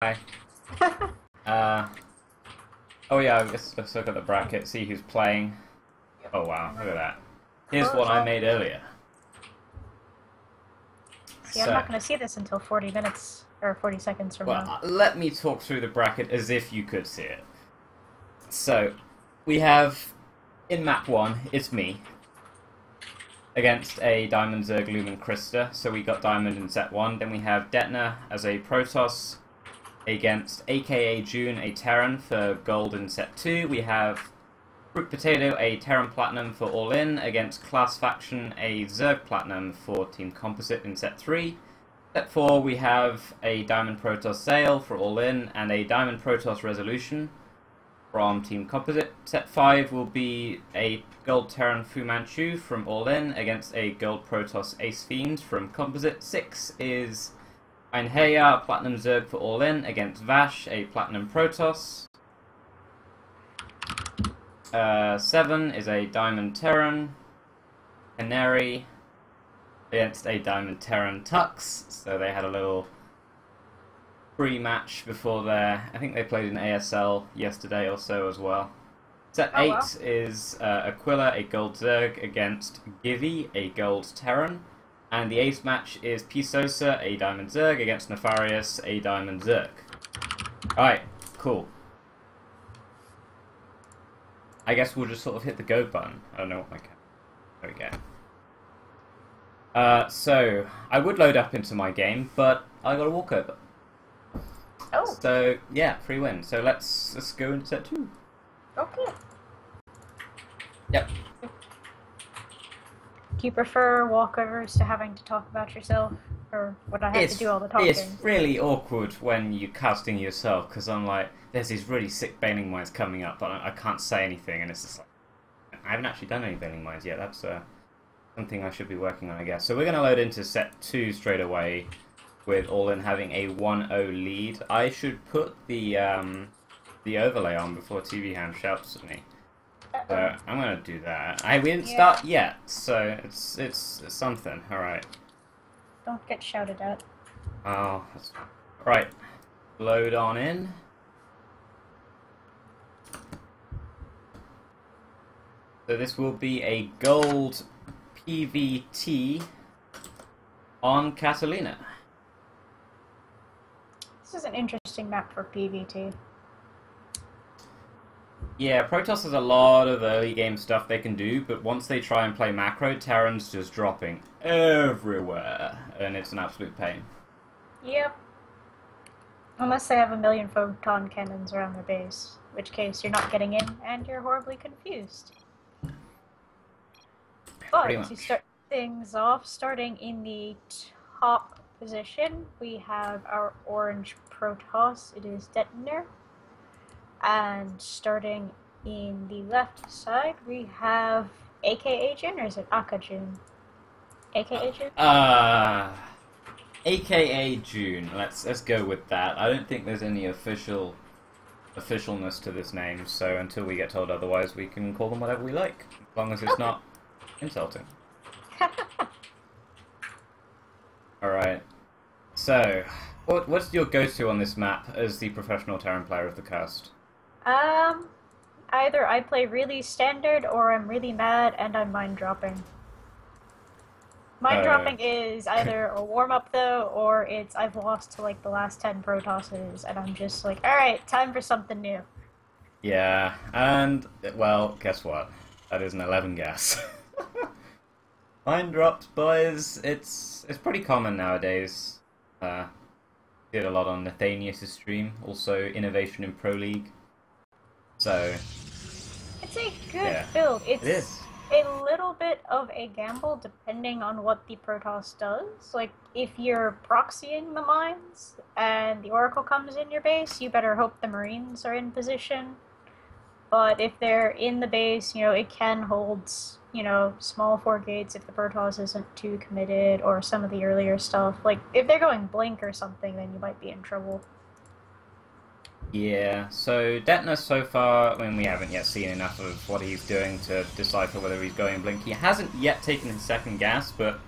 Hi. Oh yeah, let's look at the bracket, see who's playing. Oh wow, look at that. Here's what I made earlier. See, I'm not going to see this until 40 minutes, or 40 seconds from now. Let me talk through the bracket as if you could see it. So, we have, in map 1, it's me, against a Diamond Zerg Lumen Krista, so we got Diamond in set 1. Then we have Detner as a Protoss, against aka June, a Terran, for Gold in set 2. We have Fruit Potato, a Terran Platinum for All In, against Class Faction, a Zerg Platinum for Team Composite in set 3. Set 4 we have a Diamond Protoss Sail for All In, and a Diamond Protoss Resolution from Team Composite. Set 5 will be a Gold Terran Fu Manchu from All In, against a Gold Protoss Ace Fiend from Composite. 6 is Einheya, Platinum Zerg for All In, against Vash, a Platinum Protoss. 7 is a Diamond Terran Canary against a Diamond Terran Tux, so they had a little pre-match before their... I think they played in ASL yesterday or so as well. Set 8 is Aquila, a Gold Zerg, against Givy, a Gold Terran. And the ace match is Pisosa, a Diamond Zerg, against Nefarious, a Diamond Zerg. Alright, cool. I guess we'll just sort of hit the go button. I don't know what my... There we go. So, I would load up into my game, but I got a walkover. Oh. So, yeah, free win. So let's go into set 2. Okay. Yep. Do you prefer walkovers to having to talk about yourself? Or would I have to do all the talking? It's really awkward when you're casting yourself, because I'm like, there's these really sick Bailing Mines coming up, but I can't say anything, and it's just like, I haven't actually done any Bailing Mines yet. That's something I should be working on, I guess. So we're going to load into set 2 straight away, with All In having a 1-0 lead. I should put the overlay on before TV Hand shouts at me. So I'm gonna do that. We didn't start yet, so it's something. All right. Don't get shouted at. Oh, that's right. Load on in. So this will be a gold PVT on Catalina. This is an interesting map for PVT. Yeah, Protoss has a lot of early game stuff they can do, but once they try and play macro, Terran's just dropping everywhere, and it's an absolute pain. Yep. Unless they have a million photon cannons around their base, in which case you're not getting in, and you're horribly confused. But to start things off, starting in the top position, we have our orange Protoss. It is Detner. And starting in the left side, we have AKA June, or is it Aka June? AKA June? AKA June. Let's go with that. I don't think there's any officialness to this name, so until we get told otherwise, we can call them whatever we like, as long as it's not insulting. Alright. So, what's your go-to on this map as the professional Terran player of the cast? Either I play really standard, or I'm really mad and I'm mind dropping. Mind dropping is either a warm-up though, or it's I've lost to like the last 10 Protosses, and I'm just like, alright, time for something new. Yeah, and, well, guess what? That is an 11 gas. Mind drops, boys. It's pretty common nowadays. Did a lot on Nathanius' stream, also Innovation in Pro League. So it's a good build. It is a little bit of a gamble depending on what the Protoss does. Like, if you're proxying the mines and the Oracle comes in your base, you better hope the Marines are in position. But if they're in the base, you know, it can hold, you know, small 4 gates if the Protoss isn't too committed, or some of the earlier stuff. Like, if they're going blink or something, then you might be in trouble. Yeah, so Detner so far, I mean, we haven't yet seen enough of what he's doing to decipher whether he's going blink. He hasn't yet taken his second gas, but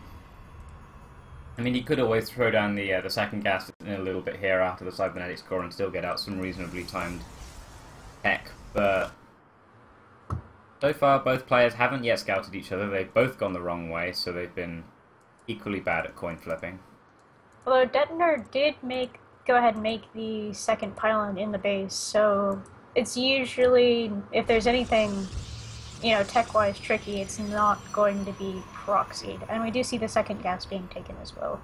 I mean, he could always throw down the second gas in a little bit here after the cybernetics core and still get out some reasonably timed tech, but so far both players haven't yet scouted each other. They've both gone the wrong way, so they've been equally bad at coin flipping. Although Detonator did go ahead and make the second pylon in the base, so it's usually, if there's anything, you know, tech-wise tricky, it's not going to be proxied. And we do see the second gas being taken as well.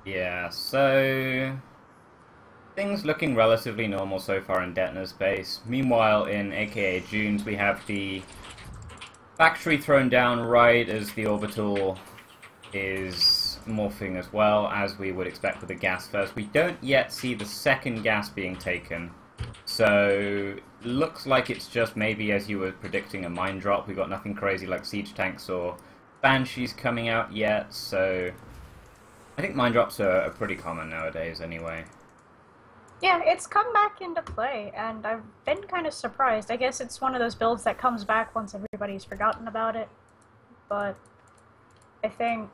Yeah, so things looking relatively normal so far in Detonator's base. Meanwhile, in aka June's, we have the factory thrown down right as the orbital is morphing as well, as we would expect with the gas first. We don't yet see the second gas being taken, so looks like it's just maybe, as you were predicting, a mine drop. We got nothing crazy like siege tanks or banshees coming out yet, so I think mine drops are pretty common nowadays anyway. Yeah, it's come back into play, and I've been kind of surprised. I guess it's one of those builds that comes back once everybody's forgotten about it, but I think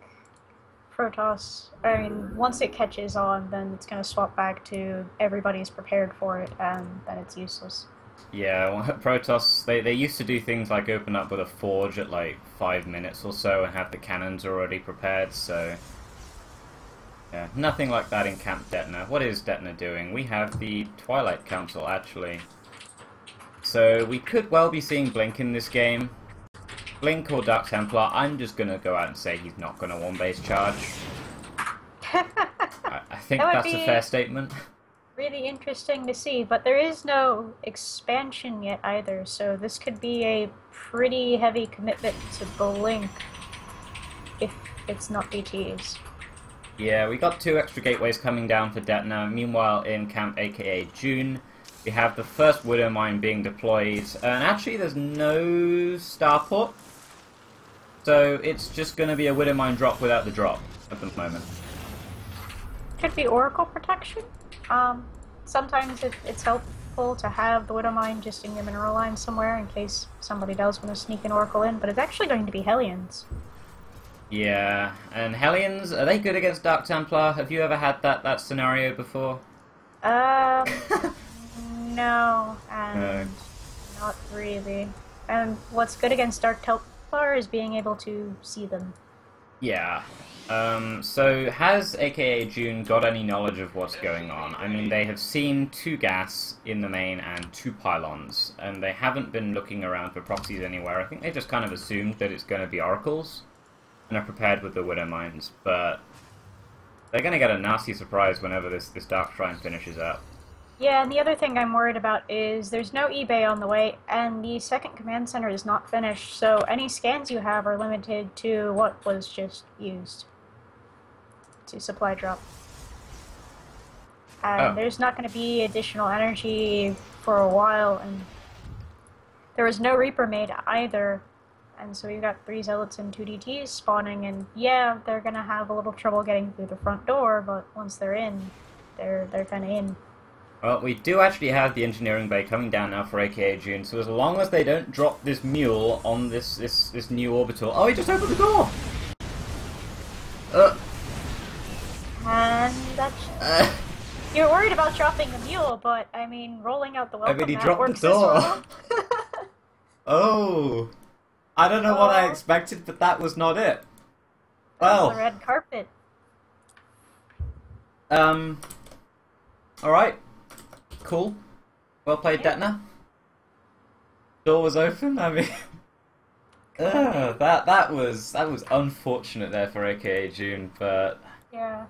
Protoss, I mean, once it catches on, then it's going to swap back to everybody's prepared for it, and then it's useless. Yeah, well, Protoss, they used to do things like open up with a forge at like 5 minutes or so and have the cannons already prepared, so yeah, nothing like that in Camp Detna. What is Detna doing? We have the Twilight Council, actually. So we could well be seeing Blink in this game. Blink or Dark Templar. I'm just going to go out and say he's not going to one-base charge. I think that's a fair statement. Really interesting to see, but there is no expansion yet either, so this could be a pretty heavy commitment to Blink if it's not DTs. Yeah, we got 2 extra gateways coming down for Detna. Meanwhile, in Camp aka June, we have the first Widow Mine being deployed, and actually there's no starport, so it's just going to be a Widow Mine drop without the drop at the moment. Could be Oracle protection. Sometimes it's helpful to have the Widow Mine just in your mineral line somewhere in case somebody does want to sneak an Oracle in, but it's actually going to be Hellions. Yeah, and Hellions, are they good against Dark Templar? Have you ever had that scenario before? No, and not really. And what's good against Dark Templar is being able to see them. Yeah. So has aka June got any knowledge of what's going on? I mean, they have seen 2 gas in the main and 2 pylons, and they haven't been looking around for proxies anywhere. I think they just kind of assumed that it's going to be oracles, and are prepared with the Widow Mines, but they're going to get a nasty surprise whenever this Dark Shrine finishes up. Yeah, and the other thing I'm worried about is there's no eBay on the way, and the second command center is not finished, so any scans you have are limited to what was just used to supply drop. And there's not going to be additional energy for a while, and there was no Reaper made either, and so we've got 3 Zealots and 2 DTs spawning, and yeah, they're going to have a little trouble getting through the front door, but once they're in, they're kind of in. Well, we do actually have the engineering bay coming down now for aka June, so as long as they don't drop this mule on this new orbital... Oh, he just opened the door! And that's... You're worried about dropping the mule, but, I mean, rolling out the welcome he mat dropped works the door. as well. Oh! I don't know what I expected, but that was not it. Well... That's the red carpet. Alright. Cool. Well played, Detna. Door was open, I mean... that was unfortunate there for aka June, but... Yeah.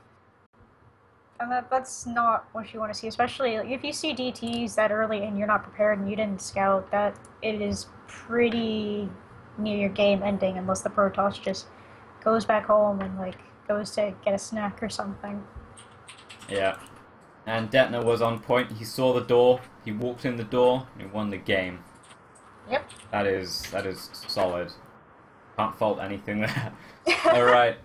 And that's not what you want to see, especially if you see DTs that early and you're not prepared and you didn't scout, that it is pretty near your game ending unless the Protoss just goes back home and, like, goes to get a snack or something. Yeah. And Detna was on point. He saw the door, he walked in the door, and he won the game. Yep. That is solid. Can't fault anything there. Alright,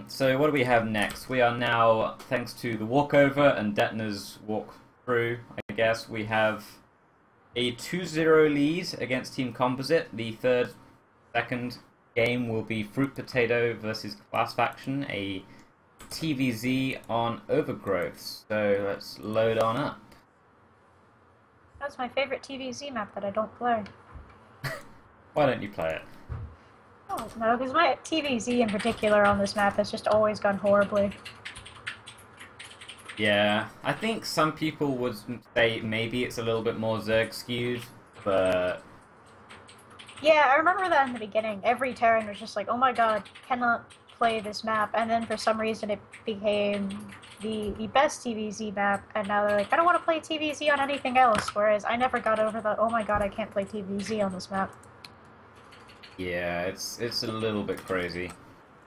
so what do we have next? We are now, thanks to the walkover and Detna's walkthrough, I guess, we have a 2-0 lead against Team Composite. The second game will be Fruit Potato versus Class Faction, a TVZ on Overgrowth, so let's load on up. That's my favorite TVZ map that I don't play. Why don't you play it? Oh, no, because my TVZ in particular on this map has just always gone horribly. Yeah, I think some people would say maybe it's a little bit more Zerg skewed, but... Yeah, I remember that in the beginning. Every Terran was just like, oh my god, cannot play this map, and then for some reason it became the best TVZ map, and now they're like, I don't want to play TVZ on anything else, whereas I never got over the, oh my god, I can't play TVZ on this map. Yeah, it's a little bit crazy.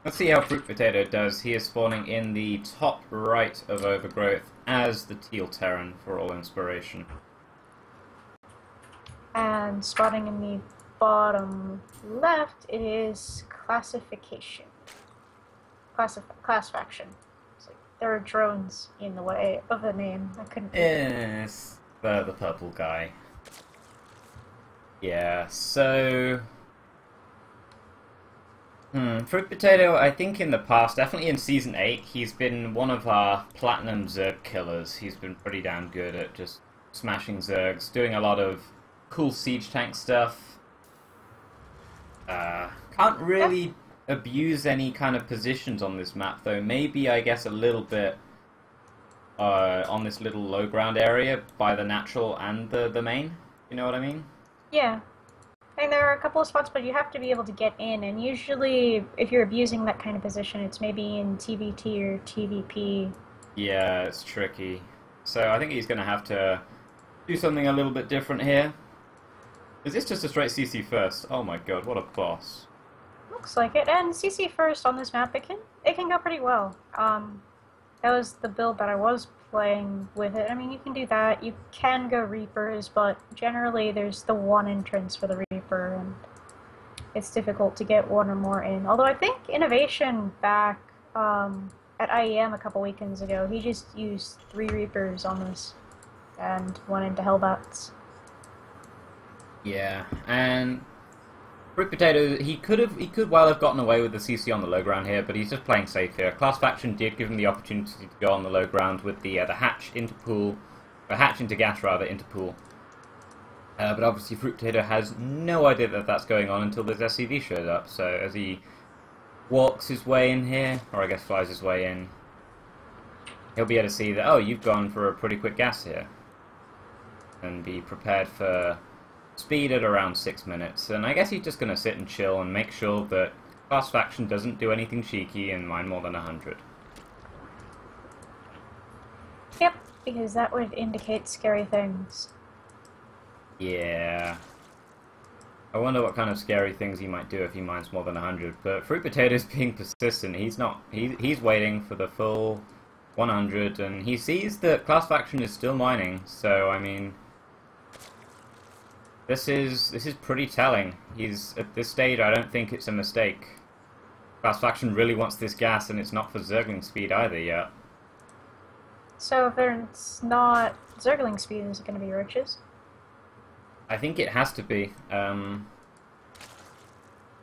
Let's see how Fruit Potato does. He is spawning in the top right of Overgrowth as the Teal Terran for all inspiration. And spawning in the bottom left is Classification. Class Faction. It's like, there are drones in the way of the name. I couldn't... Yes, the purple guy. Yeah, so... Fruit Potato, I think in the past, definitely in Season 8, he's been one of our Platinum Zerg killers. He's been pretty damn good at just smashing Zergs, doing a lot of cool siege tank stuff. Can't really abuse any kind of positions on this map, though. Maybe, I guess, a little bit on this little low ground area by the natural and the main. You know what I mean? Yeah. I mean, there are a couple of spots, but you have to be able to get in, and usually, if you're abusing that kind of position, it's maybe in TVT or TVP. Yeah, it's tricky. So I think he's going to have to do something a little bit different here. Is this just a straight CC first? Oh my god, what a boss. Looks like it, and CC first on this map, it can go pretty well. That was the build that I was playing with it. I mean, you can do that. You can go Reapers, but generally there's the one entrance for the Reaper, and it's difficult to get one or more in. Although I think Innovation back at IEM a couple weekends ago, he just used 3 Reapers on this and went into Hellbats. Yeah, and Fruit Potato, he could well have gotten away with the CC on the low ground here, but he's just playing safe here. Class Faction did give him the opportunity to go on the low ground with the hatch into pool, or hatch into gas rather, into pool. But obviously Fruit Potato has no idea that that's going on until this SCV shows up, so as he walks his way in here, or I guess flies his way in, he'll be able to see that, oh, you've gone for a pretty quick gas here. And be prepared for speed at around 6 minutes, and I guess he's just going to sit and chill and make sure that Class Faction doesn't do anything cheeky and mine more than 100. Yep, because that would indicate scary things. Yeah. I wonder what kind of scary things he might do if he mines more than 100, but Fruit Potato's being persistent. He's waiting for the full 100, and he sees that Class Faction is still mining, so I mean... This is pretty telling. He's at this stage. I don't think it's a mistake. Class Faction really wants this gas, and it's not for Zergling speed either yet. So if it's not Zergling speed, is it going to be Roaches? I think it has to be.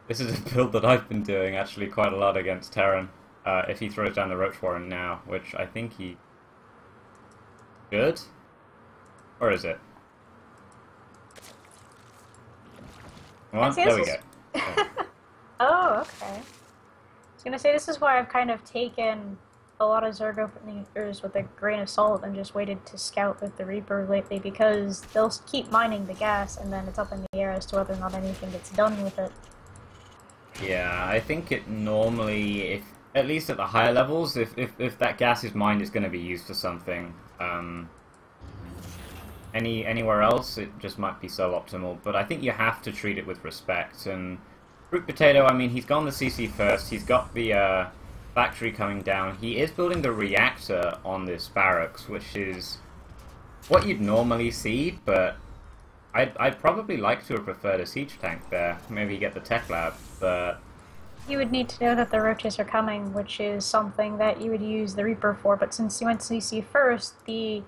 This is a build that I've been doing actually quite a lot against Terran. If he throws down the Roach Warren now, which I think he should, or is it? Well, there we go. Oh, okay. I was gonna say, this is why I've kind of taken a lot of Zerg openers with a grain of salt and just waited to scout with the Reaper lately, because they'll keep mining the gas and then it's up in the air as to whether or not anything gets done with it. Yeah, I think it normally, if at least at the higher levels, if that gas is mined, it's going to be used for something. Anywhere else, it just might be suboptimal, but I think you have to treat it with respect. And Fruit Potato, I mean, he's gone the CC first, he's got the factory coming down, he is building the reactor on this barracks, which is what you'd normally see, but I'd probably like to have preferred a siege tank there, maybe get the tech lab, but... You would need to know that the Roaches are coming, which is something that you would use the Reaper for, but since you went CC first, the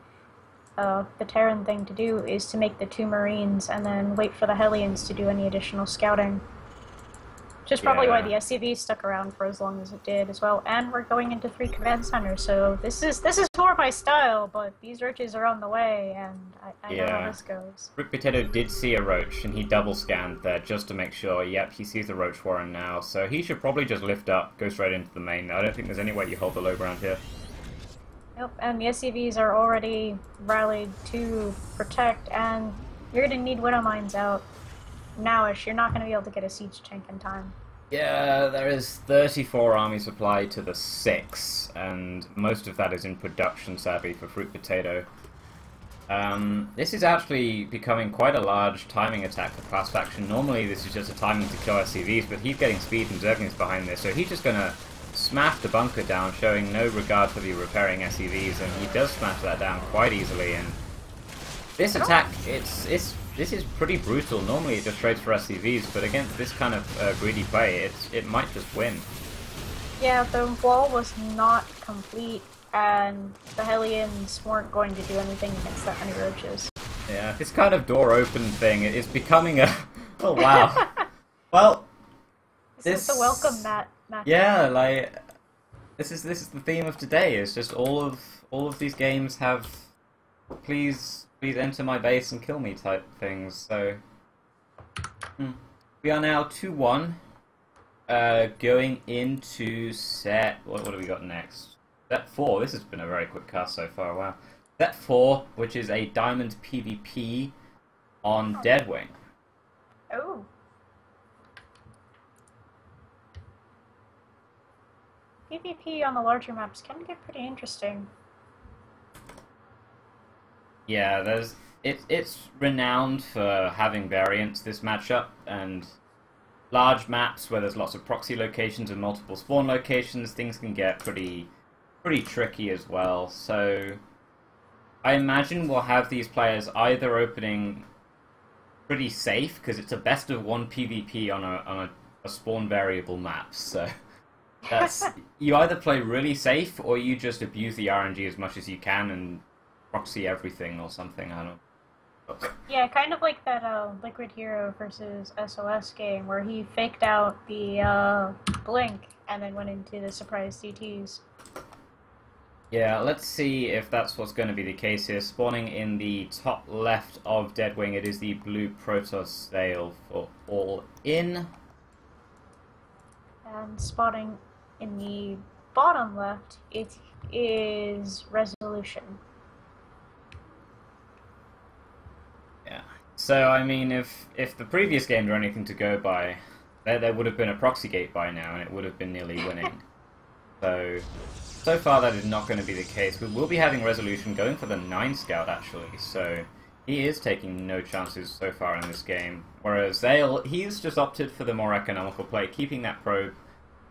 Terran thing to do is to make the 2 Marines and then wait for the Hellions to do any additional scouting. Which is probably why Yeah. the SCV stuck around for as long as it did as well. And we're going into 3 command centers, so this is more my style, but these roaches are on the way, and I know how this goes. Rick Potato did see a roach, and he double scanned there just to make sure. Yep, he sees the roach warren now, so he should probably just lift up, go straight into the main. I don't think there's any way you hold the low ground here. Yep, and the SCVs are already rallied to protect, and you're going to need Widow Mines out nowish. You're not going to be able to get a siege tank in time. Yeah, there is 34 army supply to the 6, and most of that is in production, sadly, for Fruit Potato. This is actually becoming quite a large timing attack for Class Faction. Normally this is just a timing to kill SCVs, but he's getting speed and Zerglings behind this, so he's just going to smash the bunker down, showing no regard for the repairing SCVs, and he does smash that down quite easily. And this attack, this is pretty brutal. Normally it just trades for SCVs, but against this kind of greedy play, it might just win. Yeah, the wall was not complete, and the Hellions weren't going to do anything against that many roaches. Yeah, this kind of door open thing is becoming a... Oh wow. Well, this is the welcome mat. Yeah, like this is the theme of today. It's just all of these games have please enter my base and kill me type things. So we are now 2-1, going into set. What do we got next? Set 4. This has been a very quick cast so far. Wow. Set 4, which is a diamond PvP on Deadwing. Oh. PvP on the larger maps can get pretty interesting. Yeah, it's renowned for having variance, this matchup, and large maps where there's lots of proxy locations and multiple spawn locations, things can get pretty tricky as well. So I imagine we'll have these players either opening pretty safe, because it's a best of 1 PvP on a spawn variable map, so that's you either play really safe or you just abuse the RNG as much as you can and proxy everything or something. I don't know. Yeah, kind of like that Liquid Hero versus SOS game where he faked out the blink and then went into the surprise CTs. Yeah, let's see if that's what's going to be the case here. Spawning in the top left of Deadwing, it is the blue Protoss sail for all in. And spawning in the bottom left, it is Resolution. Yeah. So, I mean, if the previous games were anything to go by, there would have been a proxy gate by now, and it would have been nearly winning. So far that is not going to be the case. We will be having Resolution going for the 9 scout, actually, so he is taking no chances so far in this game. Whereas Zale, he's just opted for the more economical play, keeping that probe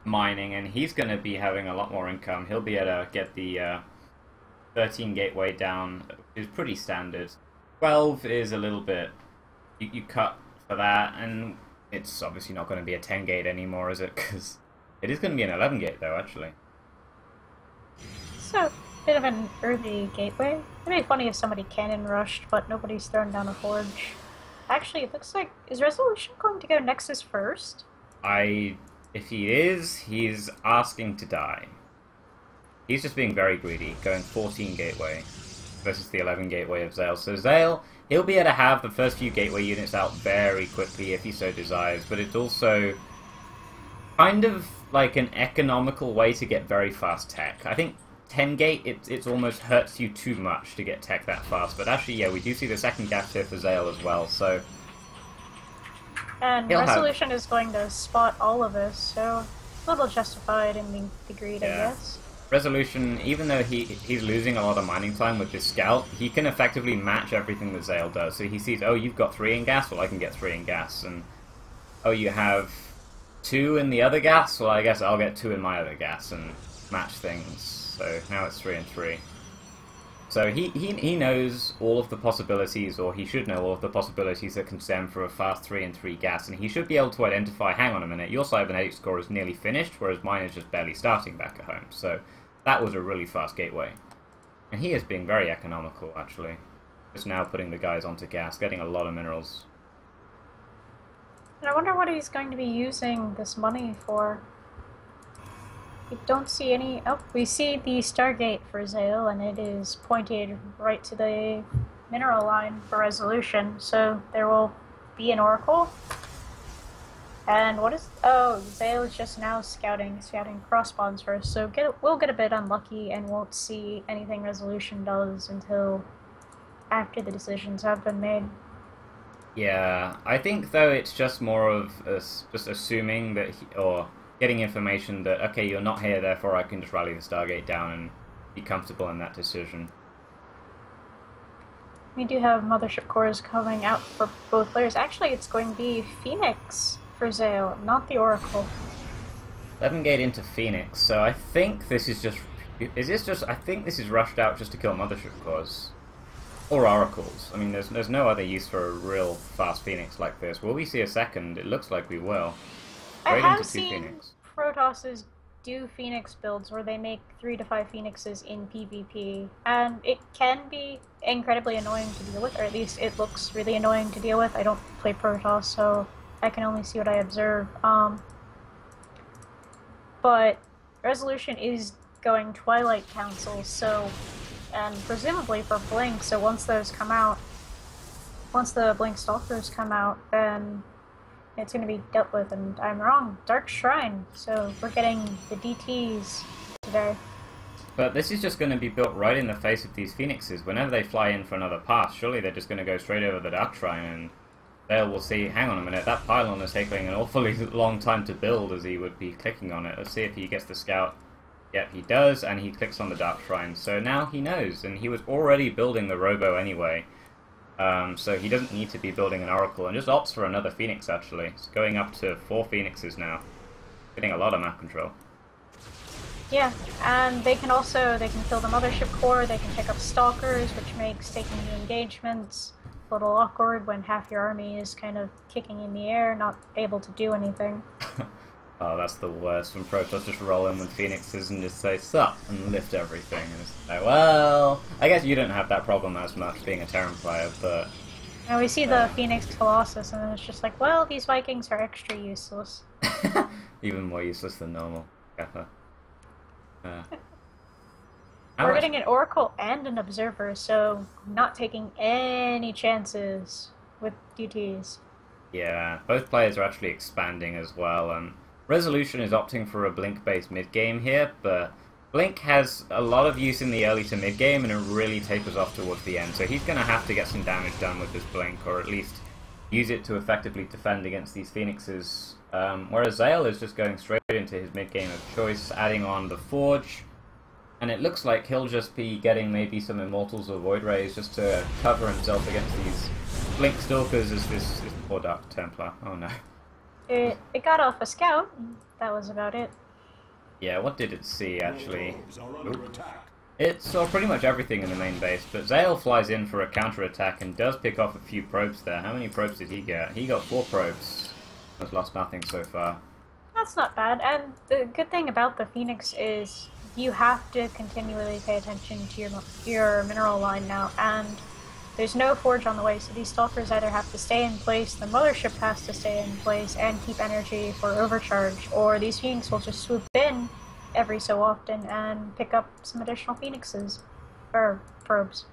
mining, and he's going to be having a lot more income. He'll be able to get the 13 gateway down, which is pretty standard. 12 is a little bit... You cut for that, and it's obviously not going to be a 10 gate anymore, is it? Because it is going to be an 11 gate, though, actually. So, bit of an early gateway. It'd be funny if somebody cannon rushed, but nobody's thrown down a forge. Actually, it looks like... Is Resolution going to go Nexus first? If he is, he's asking to die. He's just being very greedy, going 14 gateway versus the 11 gateway of Zale. So Zale, he'll be able to have the first few gateway units out very quickly if he so desires, but it's also kind of like an economical way to get very fast tech. I think 10 gate, it almost hurts you too much to get tech that fast, but actually, yeah, we do see the second gas here for Zale as well, so... And Resolution is going to spot all of this, so a little justified in the greed, I guess. Resolution, even though he's losing a lot of mining time with this scout, he can effectively match everything that Zale does. So he sees, oh, you've got 3 in gas, well, I can get 3 in gas. And, oh, you have 2 in the other gas, well, I guess I'll get 2 in my other gas and match things. So now it's 3 and 3. So he knows all of the possibilities, or he should know all of the possibilities that can stem for a fast 3 and 3 gas, and he should be able to identify, hang on a minute, your cybernetic score is nearly finished, whereas mine is just barely starting back at home. So that was a really fast gateway. And he is being very economical, actually. Just now putting the guys onto gas, getting a lot of minerals. And I wonder what he's going to be using this money for. We don't see any... Oh, we see the Stargate for Zale, and it is pointed right to the mineral line for resolution, so there will be an oracle. And what is... Oh, Zale is just now scouting crossbones first, so we'll get a bit unlucky and won't see anything resolution does until after the decisions have been made. Yeah, I think though it's just more of us just assuming that, or getting information that, okay, you're not here, therefore I can just rally the Stargate down and be comfortable in that decision. We do have Mothership cores coming out for both players. Actually, it's going to be Phoenix for Zale, not the Oracle. 11 gate into Phoenix, so I think this is just... Is this just... I think this is rushed out just to kill Mothership cores. Or Oracles. I mean, there's no other use for a real fast Phoenix like this. Will we see a second? It looks like we will. I have seen Protosses do Phoenix builds where they make 3 to 5 Phoenixes in PvP, and it can be incredibly annoying to deal with, or at least it looks really annoying to deal with. I don't play Protoss, so I can only see what I observe. But Resolution is going Twilight Council, so... and presumably for Blink, so once those come out, once the Blink Stalkers come out, then it's going to be dealt with, and I'm wrong. Dark Shrine, so we're getting the DTs today. But this is just going to be built right in the face of these Phoenixes. Whenever they fly in for another pass, surely they're just going to go straight over the Dark Shrine, and Dale will see, hang on a minute, that pylon is taking an awfully long time to build as he would be clicking on it. Let's see if he gets the scout. Yep, he does, and he clicks on the Dark Shrine. So now he knows, and he was already building the Robo anyway. So he doesn't need to be building an Oracle, and just opts for another Phoenix, actually. It's going up to 4 Phoenixes now. Getting a lot of map control. Yeah, and they can kill the Mothership core, they can pick up Stalkers, which makes taking the engagements a little awkward when half your army is kind of kicking in the air, not able to do anything. Oh, that's the worst, when Protoss just roll in with Phoenixes and just say, sup, and lift everything. And it's like, well, I guess you don't have that problem as much being a Terran player, but... And we see the Phoenix Colossus, and it's just like, well, these Vikings are extra useless. Even more useless than normal. Kappa. We're getting an Oracle and an Observer, so not taking any chances with DTs. Yeah, both players are actually expanding as well, and Resolution is opting for a Blink-based mid-game here, but Blink has a lot of use in the early to mid-game, and it really tapers off towards the end, so he's going to have to get some damage done with this Blink, or at least use it to effectively defend against these Phoenixes, whereas Zale is just going straight into his mid-game of choice, adding on the Forge, and it looks like he'll just be getting maybe some Immortals or Void Rays just to cover himself against these Blink Stalkers as this poor Dark Templar. Oh no. It got off a scout, that was about it. Yeah, what did it see actually? It saw pretty much everything in the main base, but Zale flies in for a counter-attack and does pick off a few probes there. How many probes did he get? He got 4 probes. Has lost nothing so far. That's not bad, and the good thing about the Phoenix is you have to continually pay attention to your mineral line now, and there's no Forge on the way, so these Stalkers either have to stay in place, the Mothership has to stay in place and keep energy for overcharge, or these Phoenix will just swoop in every so often and pick up some additional Phoenixes. Or probes.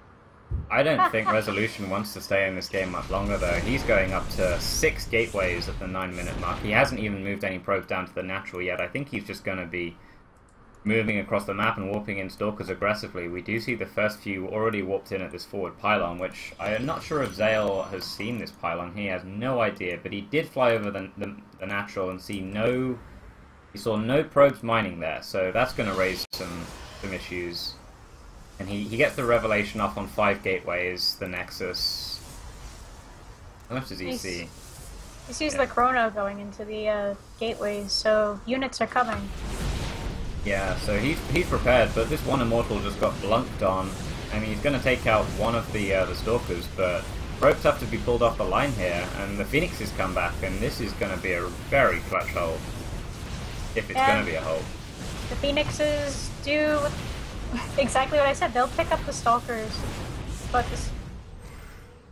I don't think Resolution wants to stay in this game much longer though. He's going up to 6 gateways at the 9-minute mark. He hasn't even moved any probes down to the natural yet. I think he's just going to be moving across the map and warping in Stalkers aggressively. We do see the first few already warped in at this forward pylon, which I am not sure if Zale has seen this pylon. He has no idea, but he did fly over the natural and he saw no probes mining there, so that's going to raise some issues. And he gets the revelation off on 5 gateways, the Nexus. How much does he see? He sees the Chrono going into the gateways, so units are coming. Yeah, so he's prepared, but this one Immortal just got blunked on, and he's going to take out one of the Stalkers, but ropes have to be pulled off the line here, and the Phoenixes come back, and this is going to be a very clutch hold. If it's going to be a hold. The Phoenixes do exactly what I said. They'll pick up the Stalkers, but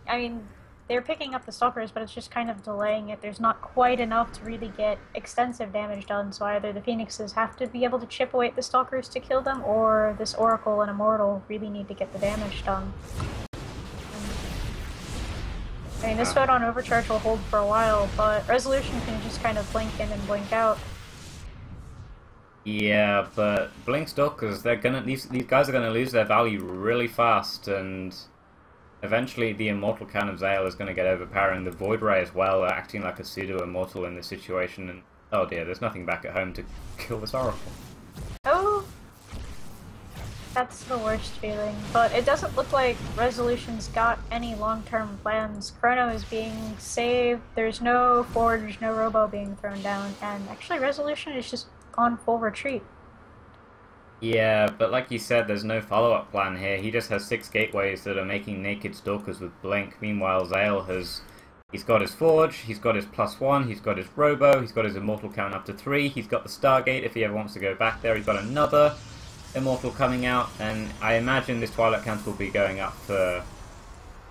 I mean, they're picking up the stalkers, but it's just kind of delaying it. There's not quite enough to really get extensive damage done, so either the phoenixes have to be able to chip away at the stalkers to kill them, or this oracle and immortal really need to get the damage done. I mean, this vote on overcharge will hold for a while, but resolution can just kind of blink in and blink out. Yeah, but blink stalkers, these guys are gonna lose their value really fast, and eventually the immortal count of Zale is gonna get overpowering. The Void Ray as well, acting like a pseudo immortal in this situation, and oh dear, there's nothing back at home to kill this oracle. Oh, that's the worst feeling. But it doesn't look like Resolution's got any long-term plans. Chrono is being saved. There's no Forge, no Robo being thrown down, and actually Resolution is just on full retreat. Yeah, but like you said, there's no follow-up plan here. He just has 6 gateways that are making naked stalkers with blink. Meanwhile, Zale he's got his Forge, he's got his +1, he's got his Robo, he's got his immortal count up to 3, he's got the Stargate if he ever wants to go back there, he's got another immortal coming out, and I imagine this Twilight count will be going up for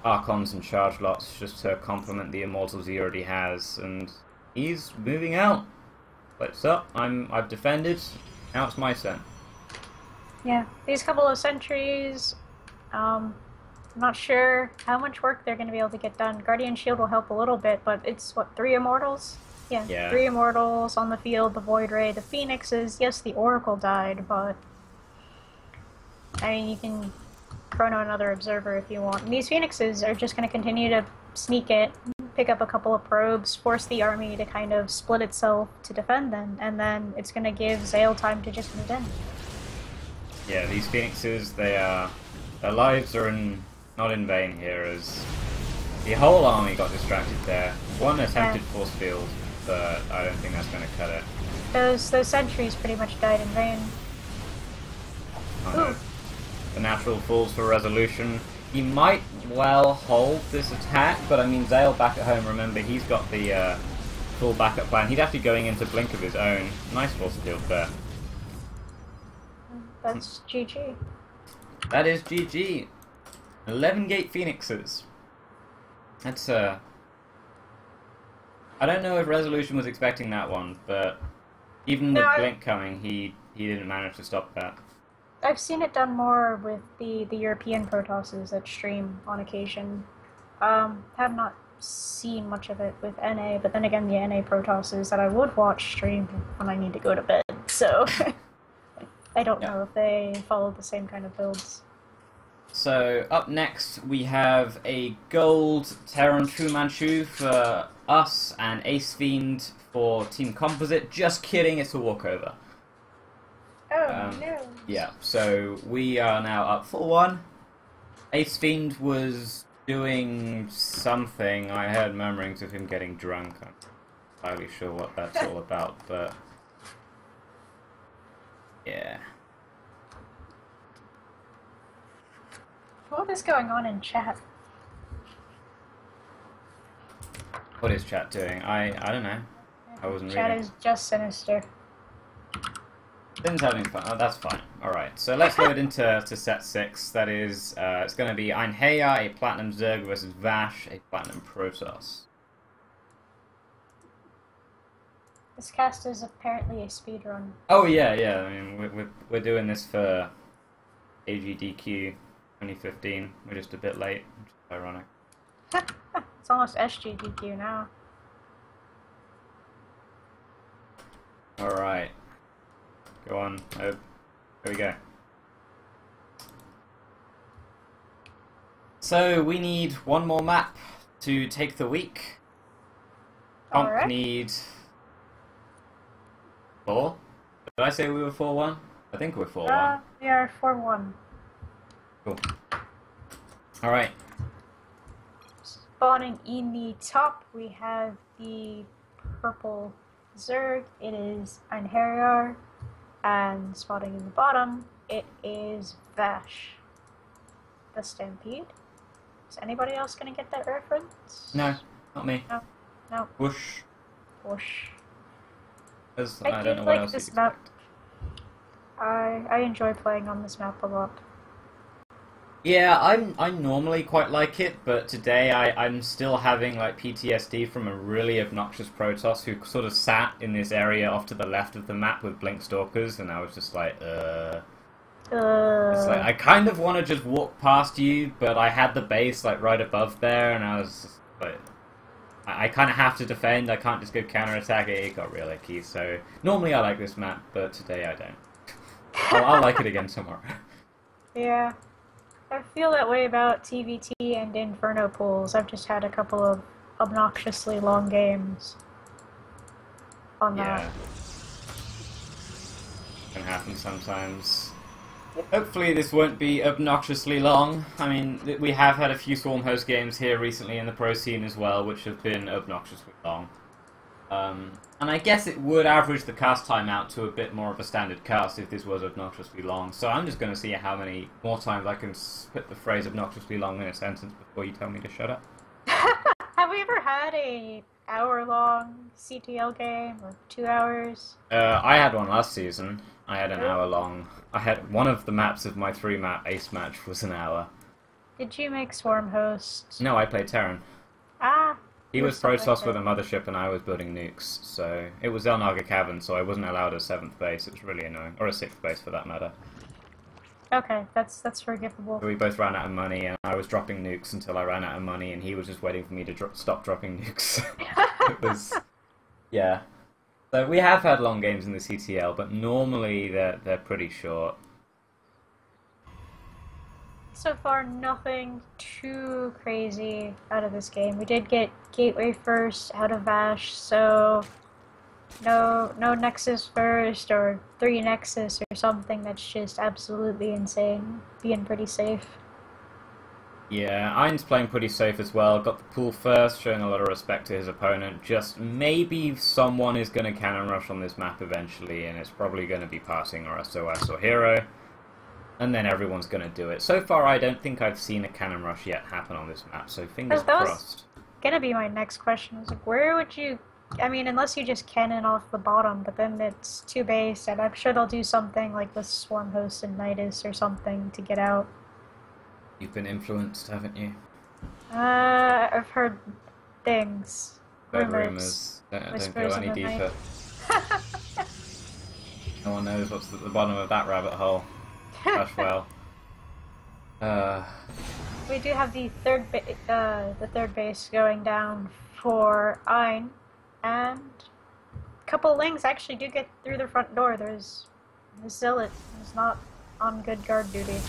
Archons and charge lots just to complement the immortals he already has, and he's moving out. What's up? I've defended, now it's my turn. Yeah, these couple of sentries, I'm not sure how much work they're going to be able to get done. Guardian Shield will help a little bit, but it's, what, 3 Immortals? Yeah, 3 Immortals on the field, the Void Ray, the Phoenixes. Yes, the Oracle died, but I mean, you can chrono another Observer if you want. And these Phoenixes are just going to continue to sneak it, pick up a couple of probes, force the army to kind of split itself to defend them, and then it's going to give Zale time to just move in. Yeah, these Phoenixes, their lives are not in vain here, as the whole army got distracted there. One attempted force field, but I don't think that's going to cut it. Those sentries pretty much died in vain. Oh no. The natural falls for resolution. He might well hold this attack, but I mean, Zale back at home, remember, he's got the full backup plan. He's actually going into blink of his own. Nice force field there. That's GG. That is GG. 11 gate Phoenixes. That's I don't know if Resolution was expecting that one, but even with blink coming, he didn't manage to stop that. I've seen it done more with the European Protosses that stream on occasion. Have not seen much of it with NA, but then again, the NA Protosses that I would watch stream when I need to go to bed, so I don't know if they follow the same kind of builds. So, up next, we have a gold Terran Fu Manchu for us, and Ace Fiend for Team Composite. Just kidding, it's a walkover. Oh, no. Yeah, so we are now up 4-1. Ace Fiend was doing something. I heard murmurings of him getting drunk. I'm not entirely sure what that's all about, but yeah. What is going on in chat? What is chat doing? I don't know. I wasn't reading. Chat is just sinister. Finn's having fun. Oh, that's fine. Alright, so let's load into set 6. That is, it's going to be Einheya, a Platinum Zerg versus Vash, a Platinum Protoss. This cast is apparently a speedrun. Oh yeah, yeah. I mean, we're doing this for AGDQ 2015. We're just a bit late, which is ironic. It's almost SGDQ now. Alright. Go on. Here we go. So, we need one more map to take the week. Comp need 4? Did I say we were 4-1? I think we're 4-1. We are 4-1. Cool. Alright. Spawning in the top, we have the purple Zerg. It is Einherjar. And spotting in the bottom, it is Vash. The Stampede. Is anybody else going to get that reference? No, not me. No. No. Whoosh. Whoosh. I don't know what else this map. I enjoy playing on this map a lot. Yeah, I normally quite like it, but today I'm still having like PTSD from a really obnoxious Protoss who sort of sat in this area off to the left of the map with Blink Stalkers, and I was just like, It's like, I kind of want to just walk past you, but I had the base like right above there, and I was just like, I kind of have to defend, I can't just go counterattack it, it got real icky, so normally I like this map, but today I don't. I'll like it again tomorrow. Yeah. I feel that way about TVT and Inferno pools. I've just had a couple of obnoxiously long games on that. Yeah. Can happen sometimes. Hopefully this won't be obnoxiously long. I mean, we have had a few Swarm host games here recently in the pro scene as well, which have been obnoxiously long. And I guess it would average the cast time out to a bit more of a standard cast if this was obnoxiously long. So I'm just going to see how many more times I can put the phrase obnoxiously long in a sentence before you tell me to shut up. Have we ever had a hour-long CTL game, or 2 hours? I had one last season. I had an hour long. I had one of the maps of my 3-map ace match was an hour. Did you make Swarm host? No, I played Terran. Ah. He was Protoss with a mothership and I was building nukes, so it was Zelnaga Cavern, so I wasn't allowed a 7th base. It was really annoying. Or a 6th base for that matter. Okay, that's forgivable. So we both ran out of money, and I was dropping nukes until I ran out of money, and he was just waiting for me to stop dropping nukes. It was... yeah. So we have had long games in the CTL, but normally they're pretty short. So far, nothing too crazy out of this game. We did get Gateway first out of Vash, so no Nexus first, or 3 Nexus, or something that's just absolutely insane. Being pretty safe. Yeah, Ein's playing pretty safe as well. Got the pool first, showing a lot of respect to his opponent. Just maybe someone is going to cannon rush on this map eventually, and it's probably going to be passing or SOS or Hero. And then everyone's going to do it. So far, I don't think I've seen a cannon rush yet happen on this map, so fingers crossed. Gonna be my next question. Is like, where would you... I mean, unless you just cannon off the bottom, but then it's 2 base, and I'm sure they'll do something like with Swarm Host and Nidus or something to get out. You've been influenced, haven't you? I've heard things. Rumors. Don't go any deeper. No one knows what's at the bottom of that rabbit hole. Gosh, well. We do have the third base going down for Ein, and a couple Lings actually do get through the front door. There's the Zealot who's not on good guard duty.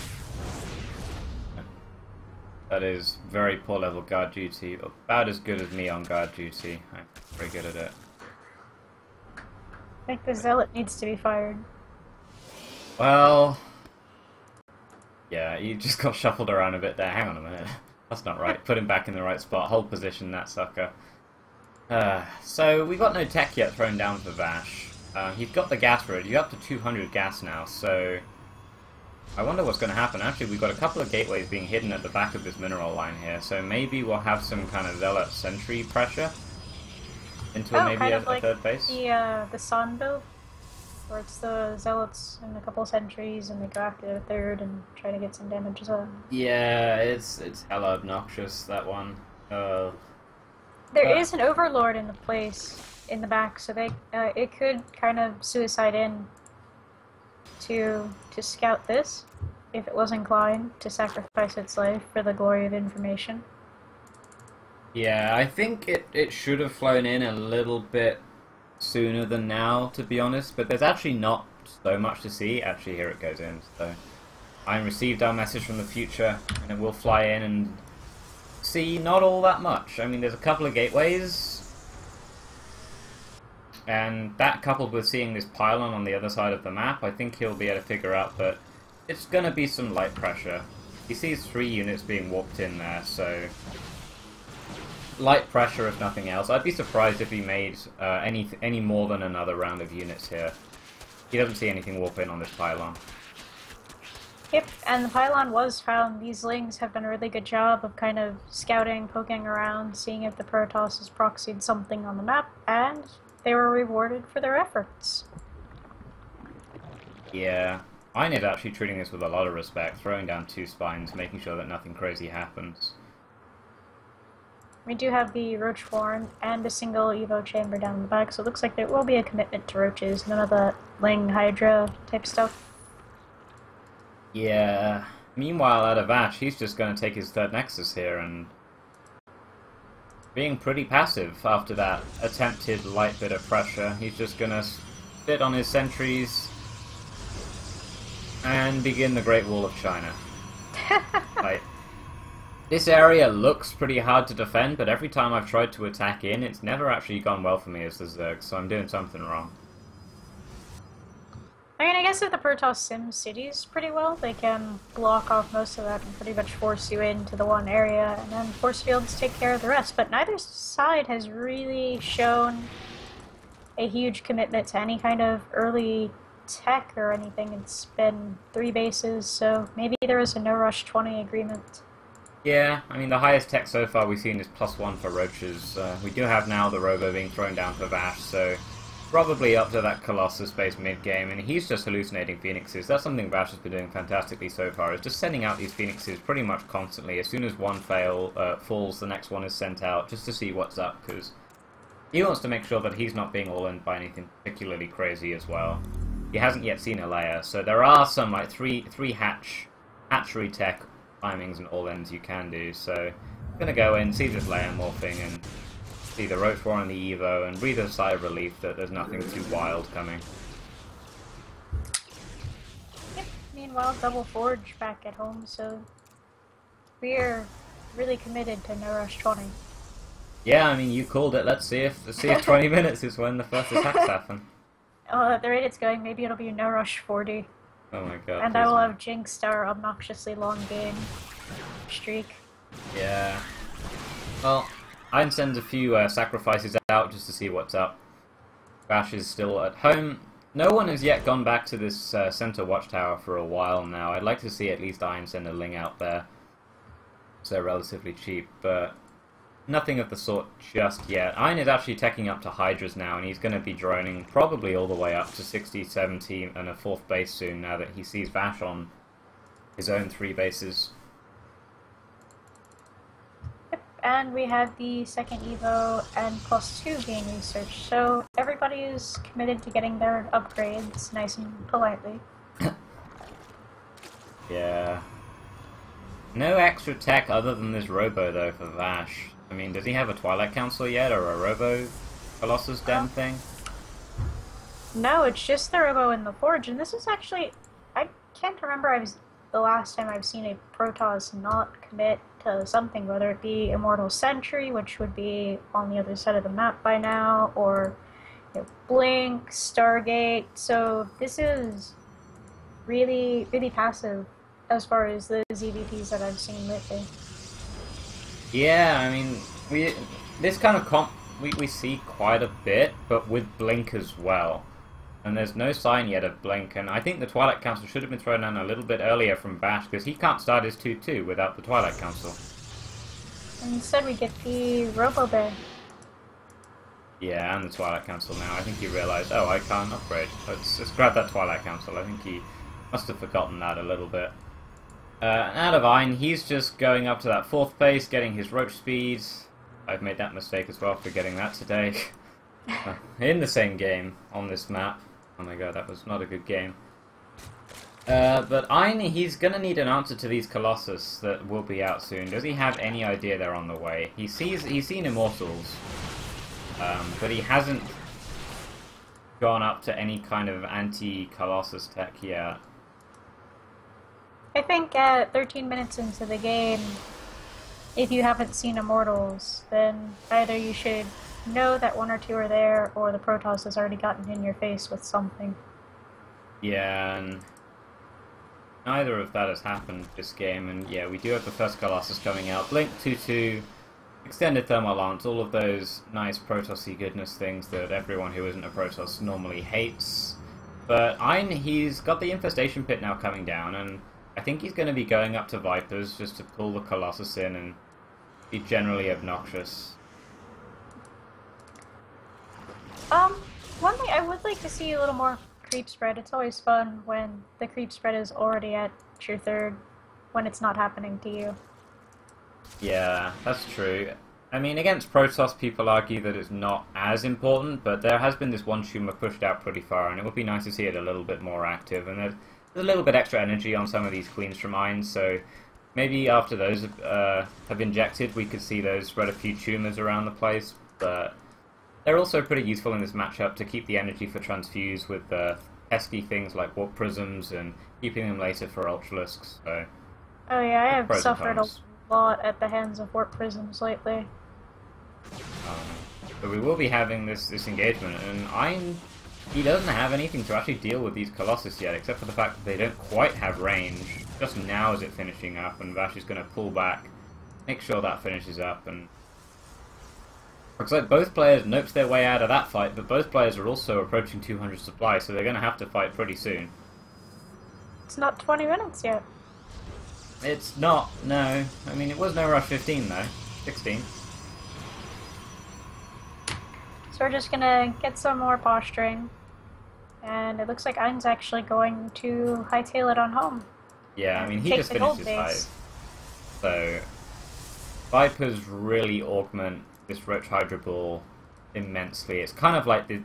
That is very poor level guard duty, about as good as me on guard duty. I'm very good at it. I think the Zealot needs to be fired. Well... yeah, you just got shuffled around a bit there. Hang on a minute. That's not right. Put him back in the right spot. Hold position, that sucker. So, we got no tech yet thrown down for Vash. He's got the gas road. You're up to 200 gas now, so... I wonder what's going to happen. Actually, we've got a couple of gateways being hidden at the back of this mineral line here, so maybe we'll have some kind of Zealot sentry pressure into maybe a like third base. The Sun build, where it's the Zealots and a couple sentries, and they go after the third and try to get some damage as well. Yeah, it's hella obnoxious, that one. There is an Overlord in the place in the back, so they it could kind of suicide in to scout this, if it was inclined to sacrifice its life for the glory of information. Yeah, I think it should have flown in a little bit sooner than now, to be honest, but there's actually not so much to see. Actually, here it goes in, so I received our message from the future, and it will fly in and see not all that much. I mean, there's a couple of gateways, and that coupled with seeing this pylon on the other side of the map, I think he'll be able to figure out that it's going to be some light pressure. He sees 3 units being warped in there, so light pressure if nothing else. I'd be surprised if he made any more than another round of units here. He doesn't see anything warp in on this pylon. Yep, and the pylon was found. These Lings have done a really good job of kind of scouting, poking around, seeing if the Protoss has proxied something on the map, and they were rewarded for their efforts. Yeah. Ein is actually treating this with a lot of respect, throwing down 2 spines, making sure that nothing crazy happens. We do have the Roach Warren and a single Evo chamber down the back, so it looks like there will be a commitment to roaches, none of the Ling Hydra type stuff. Yeah. Meanwhile, out of Ash, he's just going to take his third Nexus here and being pretty passive after that attempted light bit of pressure. He's just going to sit on his sentries and begin the Great Wall of China. Like, this area looks pretty hard to defend, but every time I've tried to attack in, it's never actually gone well for me as the Zerg, so I'm doing something wrong. I mean, I guess if the Protoss sims cities pretty well, they can block off most of that and pretty much force you into the one area, and then force fields take care of the rest. But neither side has really shown a huge commitment to any kind of early tech or anything. It's been 3 bases, so maybe there was a no rush 20 agreement. Yeah, I mean, the highest tech so far we've seen is +1 for roaches. We do have now the Robo being thrown down for Vash, so probably up to that Colossus base mid-game, and he's just hallucinating Phoenixes. That's something Vash has been doing fantastically so far, is just sending out these Phoenixes pretty much constantly. As soon as one falls, the next one is sent out, just to see what's up, because he wants to make sure that he's not being all-in by anything particularly crazy as well. He hasn't yet seen a layer, so there are some, like, three hatchery tech timings and all-ins you can do, so I'm going to go in, see this layer morphing, and see the Roach War and the Evo, and breathe a sigh of relief that there's nothing too wild coming. Yep, meanwhile, Double Forge back at home, so we're really committed to No Rush 20. Yeah, I mean, you called it. Let's see if 20 minutes is when the first attacks happen. Oh, at the rate it's going, maybe it'll be No Rush 40. Oh my god. And I will have jinxed our obnoxiously long game streak. Yeah. Well, Ein sends a few sacrifices out just to see what's up. Bash is still at home. No one has yet gone back to this center watchtower for a while now. I'd like to see at least Ein send a Ling out there. So they're relatively cheap, but nothing of the sort just yet. Ein is actually teching up to Hydras now, and he's going to be droning probably all the way up to 60, 70, and a 4th base soon now that he sees Vash on his own 3 bases. And we have the second Evo and +2 gain research, so everybody is committed to getting their upgrades nice and politely. Yeah. No extra tech other than this Robo, though, for Vash. I mean, does he have a Twilight Council yet, or a Robo Colossus Den thing? No, it's just the Robo in the Forge, and this is actually... I can't remember the last time I've seen a Protoss not commit to something, whether it be Immortal Sentry, which would be on the other side of the map by now, or Blink, Stargate, so this is really, really passive as far as the ZVPs that I've seen lately. Yeah, I mean, this kind of comp we see quite a bit, but with Blink as well. And there's no sign yet of Blink, and I think the Twilight Council should have been thrown down a little bit earlier from Bash, because he can't start his 2-2 without the Twilight Council. And instead we get the Robo-Bear. Yeah, and the Twilight Council now. I think he realized, oh, I can't upgrade. Let's grab that Twilight Council. I think he must have forgotten that a little bit. Out of Ein, he's just going up to that 4th base, getting his roach speed. I've made that mistake as well, forgetting that today. In the same game, on this map. Oh my god, that was not a good game. But Ein, he's gonna need an answer to these Colossus that will be out soon. Does he have any idea they're on the way? He's seen Immortals, but he hasn't gone up to any kind of anti-Colossus tech yet. I think at 13 minutes into the game, if you haven't seen Immortals, then either you should know that 1 or 2 are there, or the Protoss has already gotten in your face with something. Yeah, and neither of that has happened this game, and yeah, we do have the first Colossus coming out. Blink 2-2, Extended Thermal Lance, all of those nice Protoss-y goodness things that everyone who isn't a Protoss normally hates. But Ein, he's got the Infestation Pit now coming down, and I think he's going to be going up to Vipers just to pull the Colossus in and be generally obnoxious. One thing I would like to see a little more creep spread. It's always fun when the creep spread is already at your third, when it's not happening to you. Yeah, that's true. I mean, against Protoss, people argue that it's not as important, but there has been this one tumor pushed out pretty far, and it would be nice to see it a little bit more active. And there's a little bit extra energy on some of these Queens from Mines, so maybe after those have injected, we could see those spread a few tumors around the place. But they're also pretty useful in this matchup to keep the energy for transfuse with pesky things like warp prisms and keeping them later for Ultralisks. So, oh yeah, I have pros and suffered a cons. lot at the hands of warp prisms lately. But we will be having this engagement, and he doesn't have anything to actually deal with these Colossus yet, except for the fact that they don't quite have range. Just now is it finishing up, and Vash is going to pull back, make sure that finishes up, and looks like both players noped their way out of that fight, but both players are also approaching 200 supply, so they're going to have to fight pretty soon. It's not 20 minutes yet. It's not, no. I mean, it was no rush 15 though. 16. So we're just gonna get some more posturing. And it looks like Ein's actually going to hightail it on home. Yeah, I mean, he Take just the finished gold his base. hive. So, Vipers really augment this Roach Hydra Ball immensely. It's kind of like the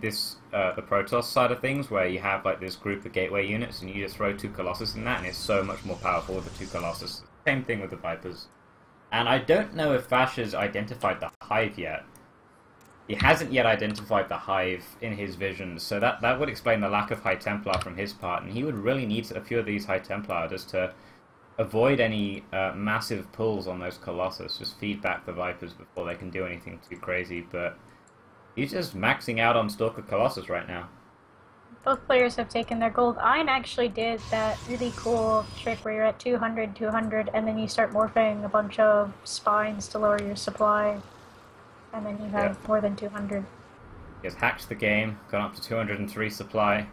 Protoss side of things, where you have like this group of gateway units, and you just throw 2 Colossus in that, and it's so much more powerful with the 2 Colossus. Same thing with the Vipers. And I don't know if Vash has identified the hive yet. He hasn't yet identified the hive in his vision, so that would explain the lack of High Templar from his part, and he would really need a few of these High Templar just to avoid any massive pulls on those Colossus. Just feed back the Vipers before they can do anything too crazy, but he's just maxing out on Stalker Colossus right now. Both players have taken their gold. Ein actually did that really cool trick where you're at 200, 200, and then you start morphing a bunch of spines to lower your supply. And then you have more than 200. He has hacked the game, gone up to 203 supply.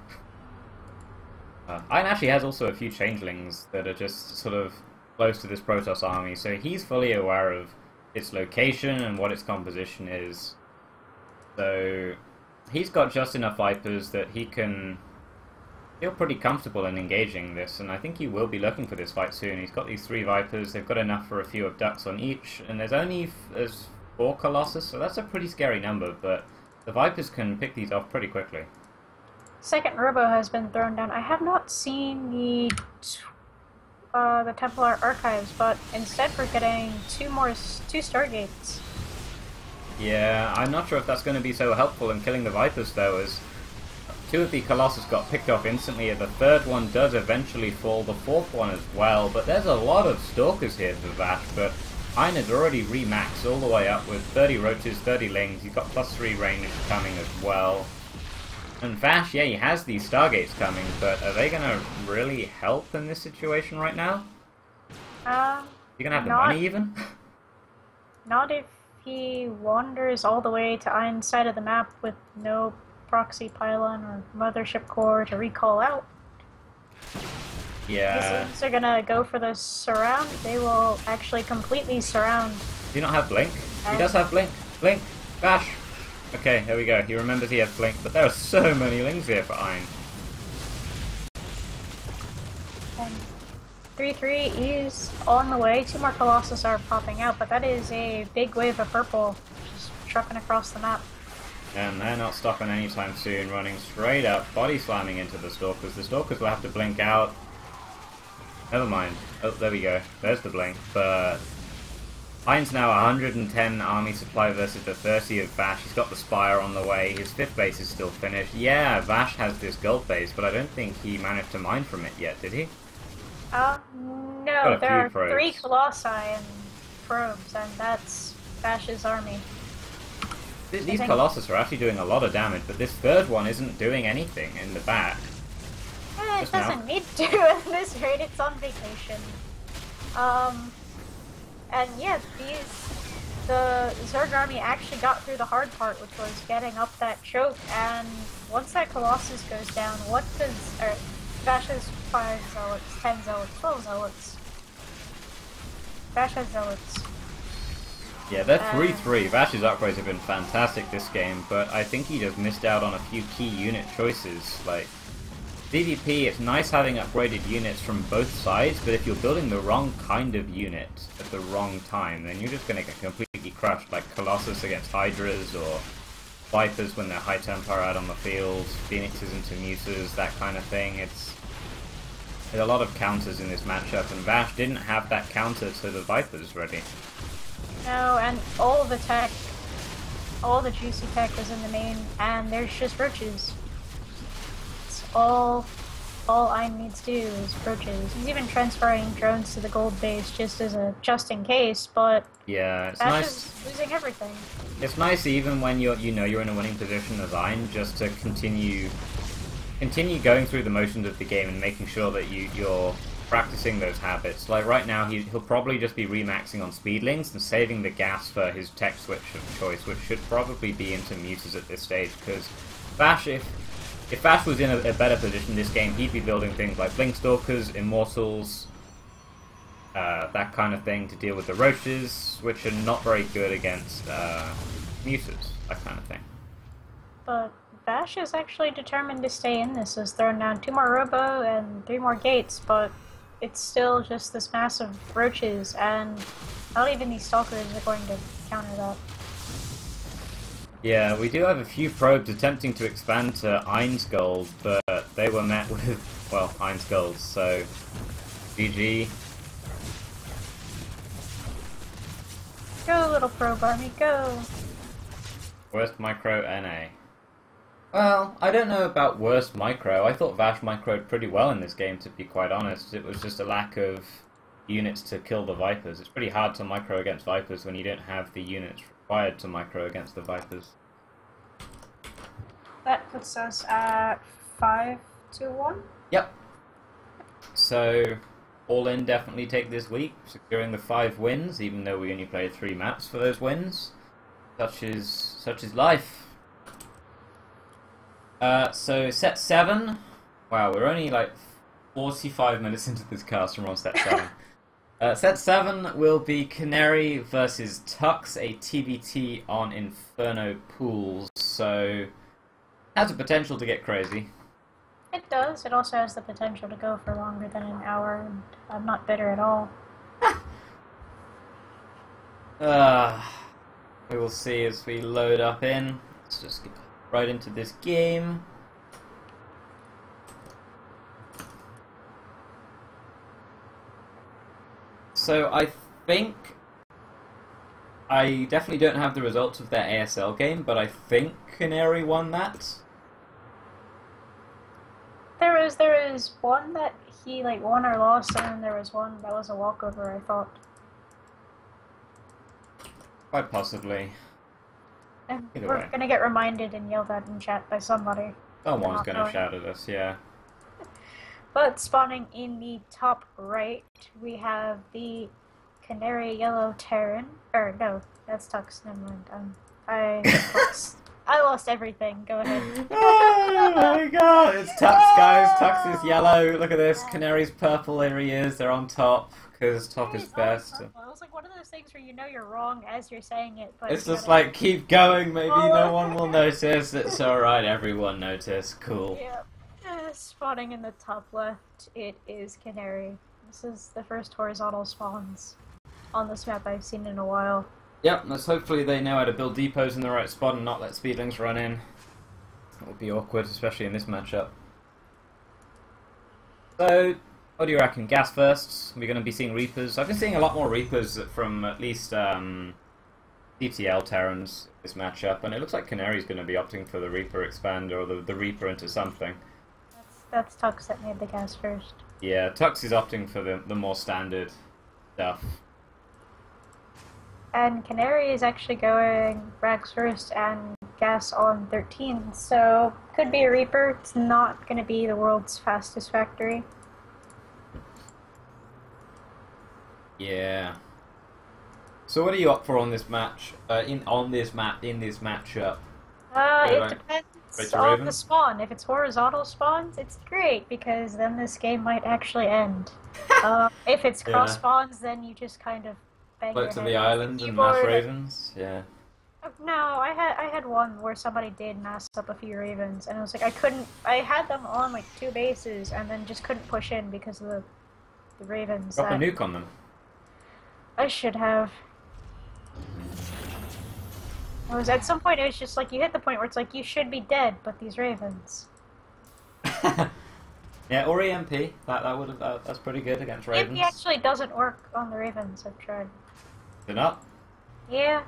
Ein actually has also a few changelings that are just sort of close to this Protoss army, so he's fully aware of its location and what its composition is. So he's got just enough Vipers that he can feel pretty comfortable in engaging this, and I think he will be looking for this fight soon. He's got these 3 Vipers, they've got enough for a few abducts on each, and there's 4 Colossus, so that's a pretty scary number, but the Vipers can pick these off pretty quickly. Second Robo has been thrown down. I have not seen the Templar archives, but instead we're getting 2 Stargates. Yeah, I'm not sure if that's going to be so helpful in killing the Vipers, though, as 2 of the Colossus got picked off instantly, and the 3rd one does eventually fall, the 4th one as well, but there's a lot of Stalkers here for Vash, but Ein has already remaxed all the way up with 30 Roaches, 30 Lings, he's got +3 range coming as well. And Vash, yeah, he has these Stargates coming, but are they going to really help in this situation right now? You going to have the money even? Not if he wanders all the way to Ein's side of the map with no proxy pylon or mothership core to recall out. Yeah. These are gonna go for the surround. They will actually completely surround. Do you not have Blink? He does have Blink. Blink! Vash! Okay, there we go. He remembers he has Blink, but there are so many Lings here for Ein. 3-3 is on the way. 2 more Colossus are popping out, but that is a big wave of purple just trucking across the map. And they're not stopping anytime soon, running straight up, body slamming into the Stalkers. The Stalkers will have to blink out. Never mind. Oh, there we go. There's the blink. But Ein's now 110 army supply versus the 30 of Vash. He's got the Spire on the way. His 5th base is still finished. Yeah, Vash has this gold base, but I don't think he managed to mine from it yet, did he? No, there are probes. 3 Colossi and probes, and that's Vash's army. These Colossus are actually doing a lot of damage, but this 3rd one isn't doing anything in the back. It doesn't need to at this rate, it's on vacation. And yeah, the Zerg army actually got through the hard part, which was getting up that choke, and once that Colossus goes down, what does... Vash has 5 Zealots, 10 Zealots, 12 Zealots. Vash has Zealots. Yeah, they're 3-3. Vash's upgrades have been fantastic this game, but I think he just missed out on a few key unit choices. Like, PvP, it's nice having upgraded units from both sides, but if you're building the wrong kind of unit at the wrong time, then you're just going to get completely crushed, like Colossus against Hydras, or Vipers when they're high tempo out on the field, Phoenixes into Muses, that kind of thing. There's a lot of counters in this matchup, and Vash didn't have that counter to the Vipers ready. No, and all the tech, all the juicy tech was in the main, and there's just roaches. It's all Ein needs to do is roaches. He's even transferring drones to the gold base just in case, but yeah, it's Vash nice. is losing everything. It's nice even when you're in a winning position as Ein, just to continue going through the motions of the game and making sure that you're practicing those habits. Like right now, he'll probably just be remaxing on speedlings and saving the gas for his tech switch of choice, which should probably be into Muses at this stage, because Vash, if Vash was in a better position this game, he'd be building things like Blinkstalkers, Immortals, that kind of thing to deal with the roaches, which are not very good against Muses, that kind of thing. But Vash is actually determined to stay in this. Has thrown down 2 more Robo and 3 more Gates, but it's still just this mass of roaches, and not even these Stalkers are going to counter that. Yeah, we do have a few probes attempting to expand to Ein's gold, but they were met with, well, Ein's gold, so GG. Go, little probe army, go! Worst micro NA. Well, I don't know about worst micro. I thought Vash microed pretty well in this game, to be quite honest. It was just a lack of units to kill the Vipers. It's pretty hard to micro against Vipers when you don't have the units required to micro against the Vipers. That puts us at 5-1. Yep. So, All In definitely take this week, securing the 5 wins, even though we only played 3 maps for those wins. Such is life. So set 7. Wow, we're only like 45 minutes into this cast and we're on set 7. Set 7 will be Canary versus Tux, a TBT on Inferno Pools, so has the potential to get crazy. It does. It also has the potential to go for longer than an hour, and I'm not bitter at all. We will see as we load up in. Let's just get right into this game. So I think I definitely don't have the results of their ASL game, but I think Canary won that. There is one that he won or lost, and then there was one that was a walkover, I thought. Quite possibly. And Either we're way. gonna get reminded and yelled at in chat by somebody. Someone's Not gonna knowing. shout at us, yeah. But spawning in the top right, we have the Canary Yellow Terran. Or no, that's Tux. Never mind. I lost everything. Go ahead. Oh my god, it's Tux, guys. Tux is yellow. Look at this. Canary's purple. There he is. They're on top because top is best. It was like one of those things where you know you're wrong as you're saying it, but It's you just gotta- like, keep going. Maybe no one will notice. It's alright. Everyone noticed. Cool. Yeah. Spawning in the top left, it is Canary. This is the first horizontal spawns on this map I've seen in a while. Yep, let's hopefully they know how to build depots in the right spot and not let speedlings run in. That would be awkward, especially in this matchup. So, what do you reckon? Gas first? We're going to be seeing Reapers. I've been seeing a lot more Reapers from at least DTL Terrans this matchup, and it looks like Canary's going to be opting for the Reaper expand or the Reaper into something. That's Tux that made the gas first. Yeah, Tux is opting for the more standard stuff. And Canary is actually going Rags first and gas on 13, so could be a Reaper. It's not going to be the world's fastest factory. Yeah. So what are you up for on this match? In this matchup? It depends Rachel on Raven? the spawn. If it's horizontal spawns, it's great, because then this game might actually end. If it's cross Yeah. spawns, then you just kind of bang Float your to head the against island and keyboard mass ravens? Yeah. No, I had one where somebody did mass up a few ravens, and it was like I had them on like 2 bases, and then just couldn't push in because of the ravens. Drop a nuke on them. I should have. It was at some point. It was just like you hit the point where it's like you should be dead, but these ravens. Yeah, or EMP. That would have that's pretty good against ravens. EMP actually doesn't work on the ravens. I've tried. Did not? Yeah,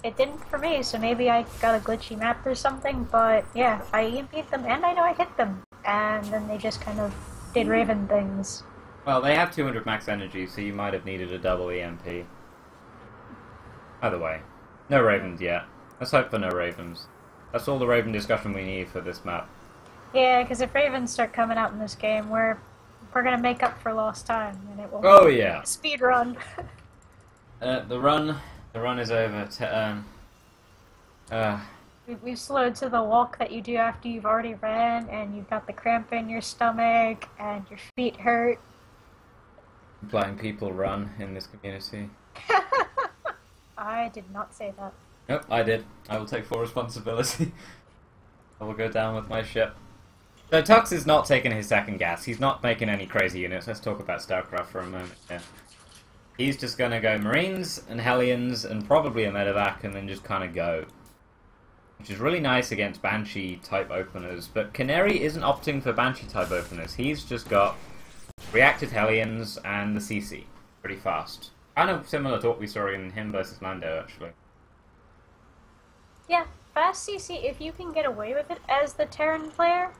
it didn't for me. So maybe I got a glitchy map or something. But yeah, I EMP'd them, and I know I hit them, and then they just kind of did raven things. Well, they have 200 max energy, so you might have needed a double EMP. Either way, no ravens yet. Let's hope for no ravens. That's all the raven discussion we need for this map. Yeah, because if ravens start coming out in this game, we're gonna make up for lost time, and it will. Oh yeah. Speed run. The run is over. We've slowed to the walk that you do after you've already ran, and you've got the cramp in your stomach, and your feet hurt. Blind people run in this community. I did not say that. Nope, I did. I will take full responsibility. I will go down with my ship. So Tux is not taking his second gas. He's not making any crazy units. Let's talk about StarCraft for a moment here. He's just going to go Marines and Hellions and probably a Medevac and then just kind of go. Which is really nice against Banshee-type openers. But Canary isn't opting for Banshee-type openers. He's just got reactive Hellions and the CC. Pretty fast. Kind of similar to what we saw in him versus Lando, actually. Yeah, fast CC, if you can get away with it as the Terran player,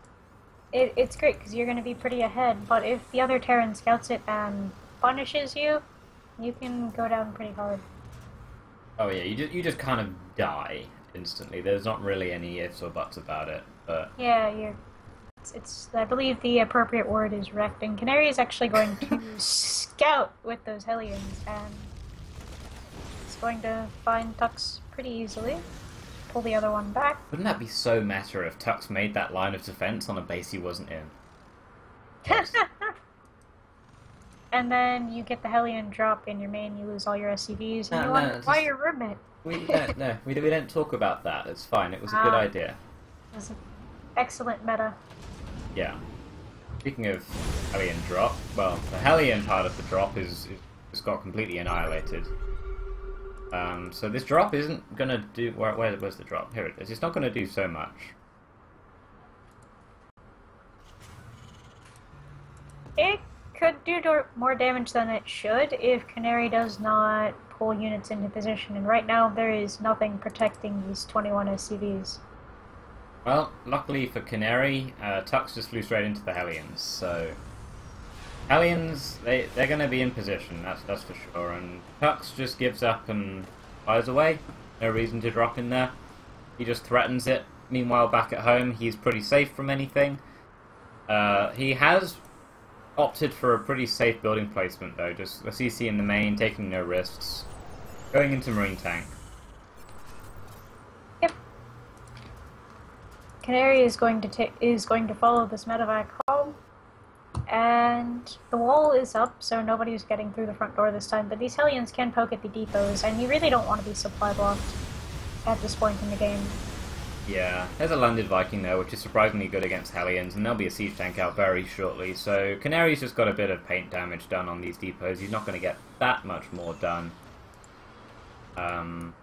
it's great because you're going to be pretty ahead. But if the other Terran scouts it and punishes you, you can go down pretty hard. Oh yeah, you just kind of die instantly. There's not really any ifs or buts about it, but yeah, it's I believe the appropriate word is wrecked, and Canary is actually going to scout with those Hellions, and it's going to find Tux pretty easily. Pull the other one back. Wouldn't that be so meta if Tux made that line of defense on a base he wasn't in? And then you get the Hellion drop in your main, you lose all your SCVs, and you wonder why your roommate. We don't talk about that. It's fine. It was a good idea. It was an excellent meta. Yeah. Speaking of Hellion drop, well, the Hellion part of the drop is got completely annihilated. So this drop isn't gonna do. Where's the drop? Here it is. It's not gonna do so much. It could do more damage than it should if Canary does not pull units into position, and right now there is nothing protecting these 21 SCVs. Well, luckily for Canary, Tux just flew straight into the Hellions, so Hellions, they're going to be in position, that's for sure, and Tux just gives up and flies away. No reason to drop in there. He just threatens it. Meanwhile, back at home, he's pretty safe from anything. He has opted for a pretty safe building placement, though. Just a CC in the main, taking no risks. Going into Marine Tank. Yep. Canary is going to follow this medevac home, and the wall is up, so nobody's getting through the front door this time. But these Hellions can poke at the depots, and you really don't want to be supply blocked at this point in the game. Yeah, there's a landed Viking there, which is surprisingly good against Hellions, and there'll be a siege tank out very shortly. So Canary's just got a bit of paint damage done on these depots. He's not going to get that much more done. And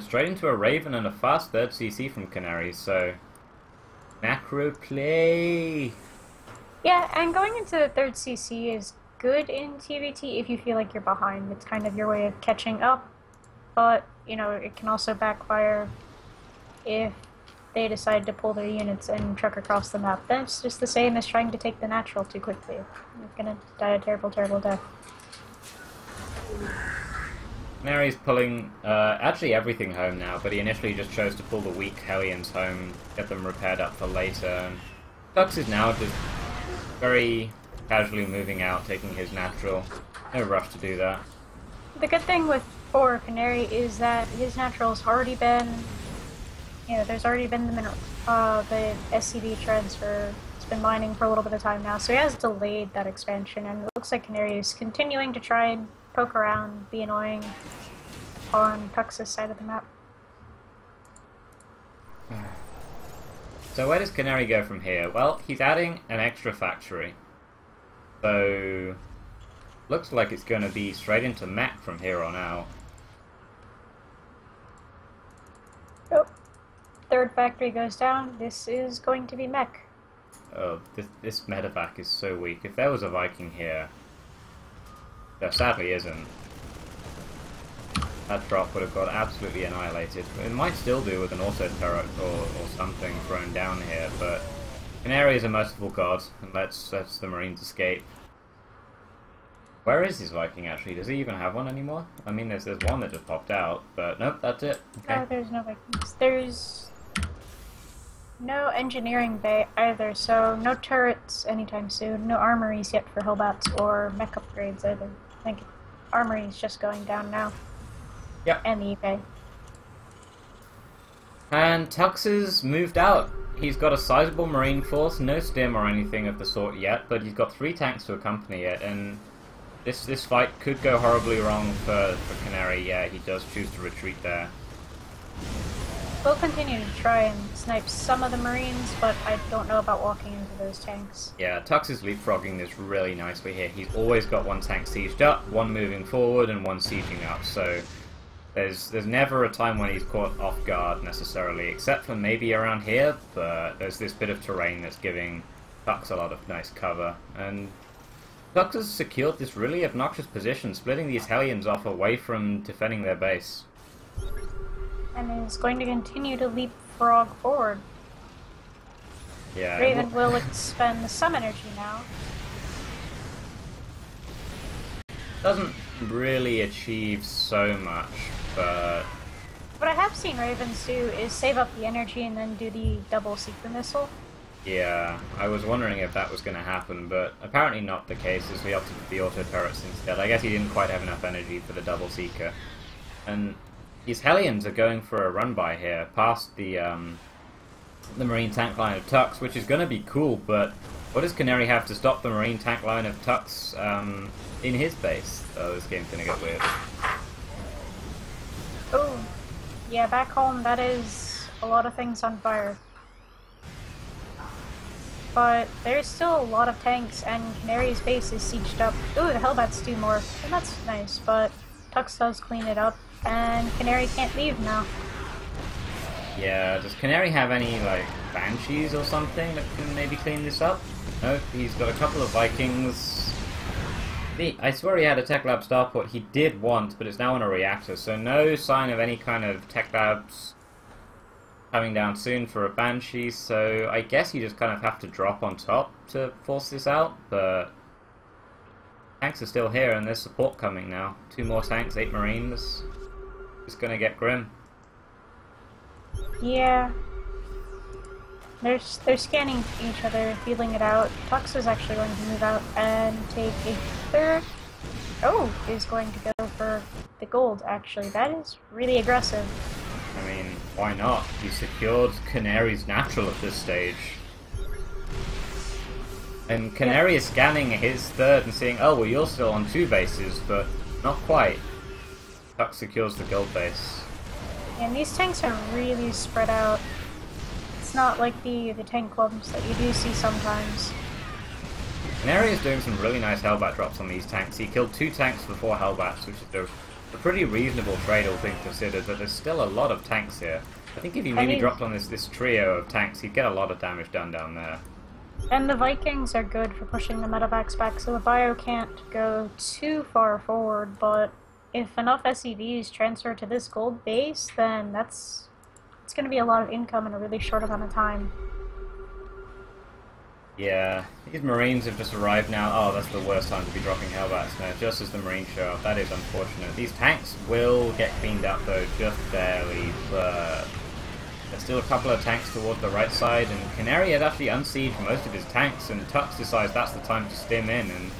straight into a Raven and a fast third CC from Canary, so macro play. Yeah, and going into the third CC is good in TVT if you feel like you're behind. It's kind of your way of catching up, but, you know, it can also backfire if they decide to pull their units and truck across the map. Then it's just the same as trying to take the natural too quickly. You're gonna die a terrible, terrible death. Canary's pulling actually everything home now, but he initially just chose to pull the weak Hellions home, get them repaired up for later. And Tux is now just very casually moving out, taking his natural. No rush to do that. The good thing for Canary is that his natural's already been, you know, there's already been the SCV transfer. It's been mining for a little bit of time now, so he has delayed that expansion, and it looks like Canary is continuing to try and poke around, be annoying on Tux's side of the map. So where does Canary go from here? Well, he's adding an extra factory. So looks like it's going to be straight into mech from here on out. Oh, third factory goes down. This is going to be mech. Oh, this medevac is so weak. If there was a Viking here, there sadly isn't. That drop would have got absolutely annihilated. It might still do with an auto turret or something thrown down here, but Canary is a merciful god, and lets the Marines escape. Where is his Viking actually? Does he even have one anymore? I mean, there's one that just popped out, but nope, that's it. Okay. No, there's no Vikings. There's no engineering bay either, so no turrets anytime soon. No armories yet for Hellbats or mech upgrades either. I think armory's just going down now. Yep. And the UK. And Tux has moved out. He's got a sizable marine force, no stim or anything of the sort yet, but he's got 3 tanks to accompany it, and this fight could go horribly wrong for Canary. Yeah, he does choose to retreat there. We'll continue to try and snipe some of the Marines, but I don't know about walking into those tanks. Yeah, Tux is leapfrogging this really nicely here. He's always got 1 tank sieged up, 1 moving forward, and 1 sieging up, so there's never a time when he's caught off guard necessarily, except for maybe around here, but there's this bit of terrain that's giving Tux a lot of nice cover, and Tux has secured this really obnoxious position, splitting these Hellions off away from defending their base. And is going to continue to leapfrog forward. Yeah. Raven will expend some energy now. Doesn't really achieve so much, but What I have seen Ravens do is save up the energy and then do the double seeker missile. yeah, I was wondering if that was going to happen, but apparently not the case, as we opted for the auto turrets instead. I guess he didn't quite have enough energy for the double seeker. And these Hellions are going for a run-by here, past the Marine tank line of Tux, which is going to be cool, but what does Canary have to stop the Marine tank line of Tux in his base? Oh, this game's going to get weird. Oh, yeah, back home that is a lot of things on fire. But there's still a lot of tanks, and Canary's base is sieged up. Ooh, the Hellbats do more, and that's nice, but Tux does clean it up, and Canary can't leave now. Yeah, does Canary have any, like, Banshees or something that can maybe clean this up? No, he's got a couple of Vikings. I swear he had a Tech Lab starport he did once, but it's now in a reactor, so no sign of any kind of Tech Labs coming down soon for a Banshee, so I guess you just kind of have to drop on top to force this out, but tanks are still here and there's support coming now. 2 more tanks, 8 Marines. It's gonna get grim. Yeah. They're scanning each other, feeling it out. Tux is actually going to move out and take a third. Oh, is going to go for the gold, actually. That is really aggressive. I mean, why not? He secured Canary's natural at this stage. And Canary is scanning his third and seeing, oh, well, you're still on 2 bases, but not quite. Tux secures the gold base. And these tanks are really spread out. It's not like the tank clumps that you do see sometimes. Canary is doing some really nice Hellbat drops on these tanks. He killed 2 tanks for 4 Hellbats, which is a pretty reasonable trade, all things considered, but there's still a lot of tanks here. I think if he maybe dropped on this trio of tanks, he'd get a lot of damage done down there. And the Vikings are good for pushing the medevacs back, so the bio can't go too far forward, but if enough SCVs transfer to this gold base, then it's going to be a lot of income in a really short amount of time. Yeah, these Marines have just arrived now. Oh, that's the worst time to be dropping Hellbats now, just as the Marines show up. That is unfortunate. These tanks will get cleaned up though, just barely, but there's still a couple of tanks towards the right side, and Canary has actually unsieged most of his tanks, and Tux decides that's the time to stim in, and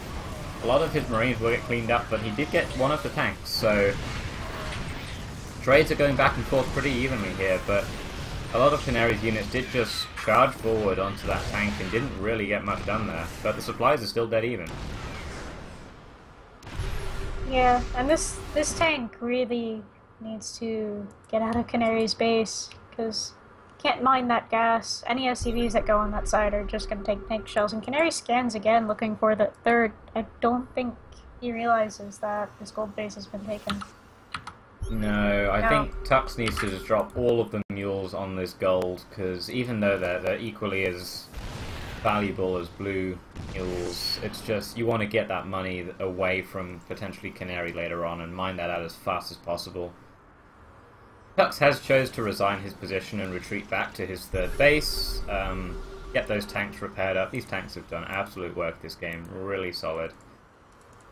a lot of his Marines will get cleaned up, but he did get one of the tanks, so trades are going back and forth pretty evenly here, but a lot of Canary's units did just charge forward onto that tank and didn't really get much done there, but the supplies are still dead even. Yeah, and this tank really needs to get out of Canary's base, because Can't mine that gas. Any SCVs that go on that side are just going to take tank shells. And Canary scans again, looking for the third. I don't think he realizes that this gold base has been taken. No, I think Tux needs to just drop all of the mules on this gold, because even though they're equally as valuable as blue mules, it's just, you want to get that money away from potentially Canary later on and mine that out as fast as possible. Tux has chose to resign his position and retreat back to his third base, get those tanks repaired up. These tanks have done absolute work this game, really solid.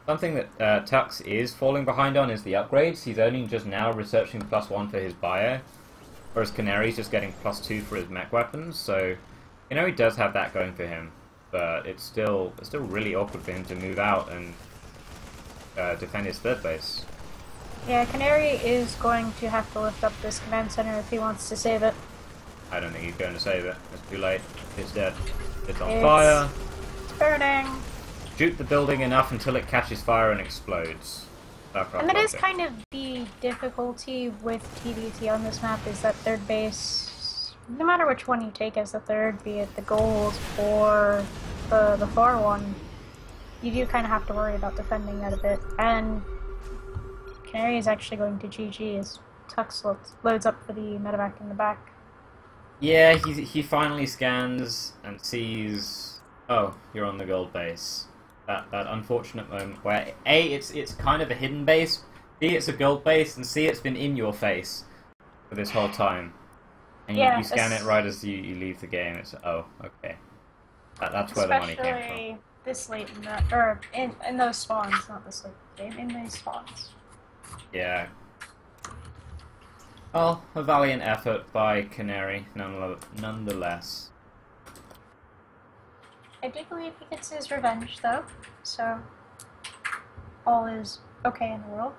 Something that Tux is falling behind on is the upgrades. He's only just now researching +1 for his bio, whereas Canary's just getting +2 for his mech weapons, so Canary does have that going for him, but it's still really awkward for him to move out and defend his third base. Yeah, Canary is going to have to lift up this command center if he wants to save it. I don't think he's going to save it. It's too late. It's dead. It's on fire. It's burning. Shoot the building enough until it catches fire and explodes. And that is kind of the difficulty with TDT on this map, is that third base, no matter which one you take as the third, be it the gold or the far one, you do kind of have to worry about defending that a bit. And Canary is actually going to GG as Tux loads up for the medevac in the back. Yeah, he finally scans and sees, oh, you're on the gold base. That unfortunate moment where A, it's kind of a hidden base, B, it's a gold base, and C, it's been in your face for this whole time. And you scan it right as you leave the game. It's, oh, okay. That's where the money came from. Especially this late in the, or in those spawns, not this late in the game, in these spawns. Yeah. Well, a valiant effort by Canary, nonetheless. I do believe he gets his revenge, though, so all is okay in the world,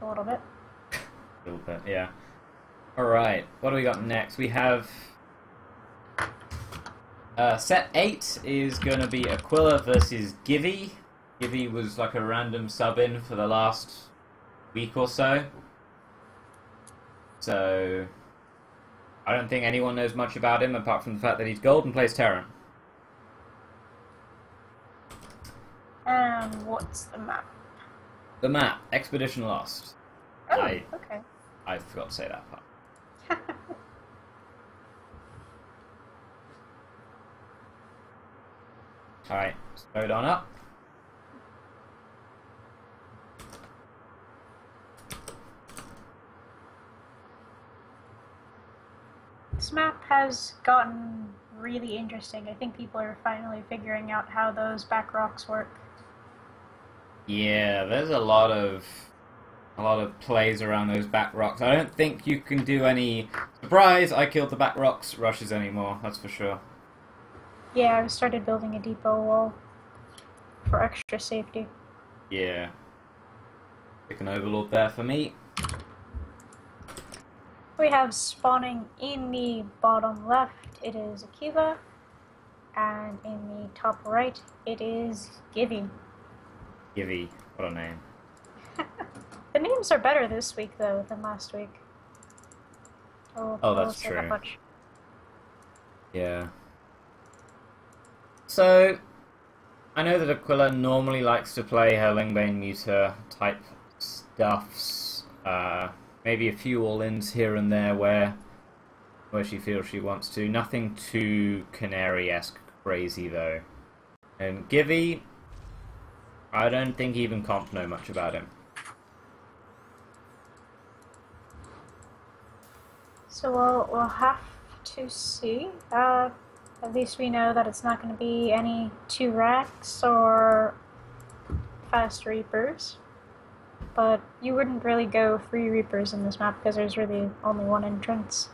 a little bit. A little bit, yeah. Alright, what do we got next? We have... set 8 is going to be Aquila versus Givy. Givy was like a random sub-in for the last week or so. So, I don't think anyone knows much about him apart from the fact that he's gold and plays Terran. What's the map? The map, Expedition Lost. Oh, okay. I forgot to say that part. Alright, let's load on up. This map has gotten really interesting. I think people are finally figuring out how those back rocks work. Yeah, there's a lot of plays around those back rocks. I don't think you can do any surprise, I killed the back rocks rushes anymore, that's for sure. Yeah, I've started building a depot wall for extra safety. Yeah. Pick an overlord there for me. We have spawning in the bottom left, it is Akiva, and in the top right, it is Givy. Givy, what a name. The names are better this week, though, than last week. Oh, that's true. That much. Yeah. So, I know that Aquila normally likes to play her Lingbane Muta type stuffs. Maybe a few all-ins here and there where she feels she wants to. Nothing too Canary-esque crazy, though. And Givy, I don't think even comp know much about him. So we'll have to see. At least we know that it's not going to be any 2 racks or fast Reapers. But you wouldn't really go 3 Reapers in this map because there's really only 1 entrance.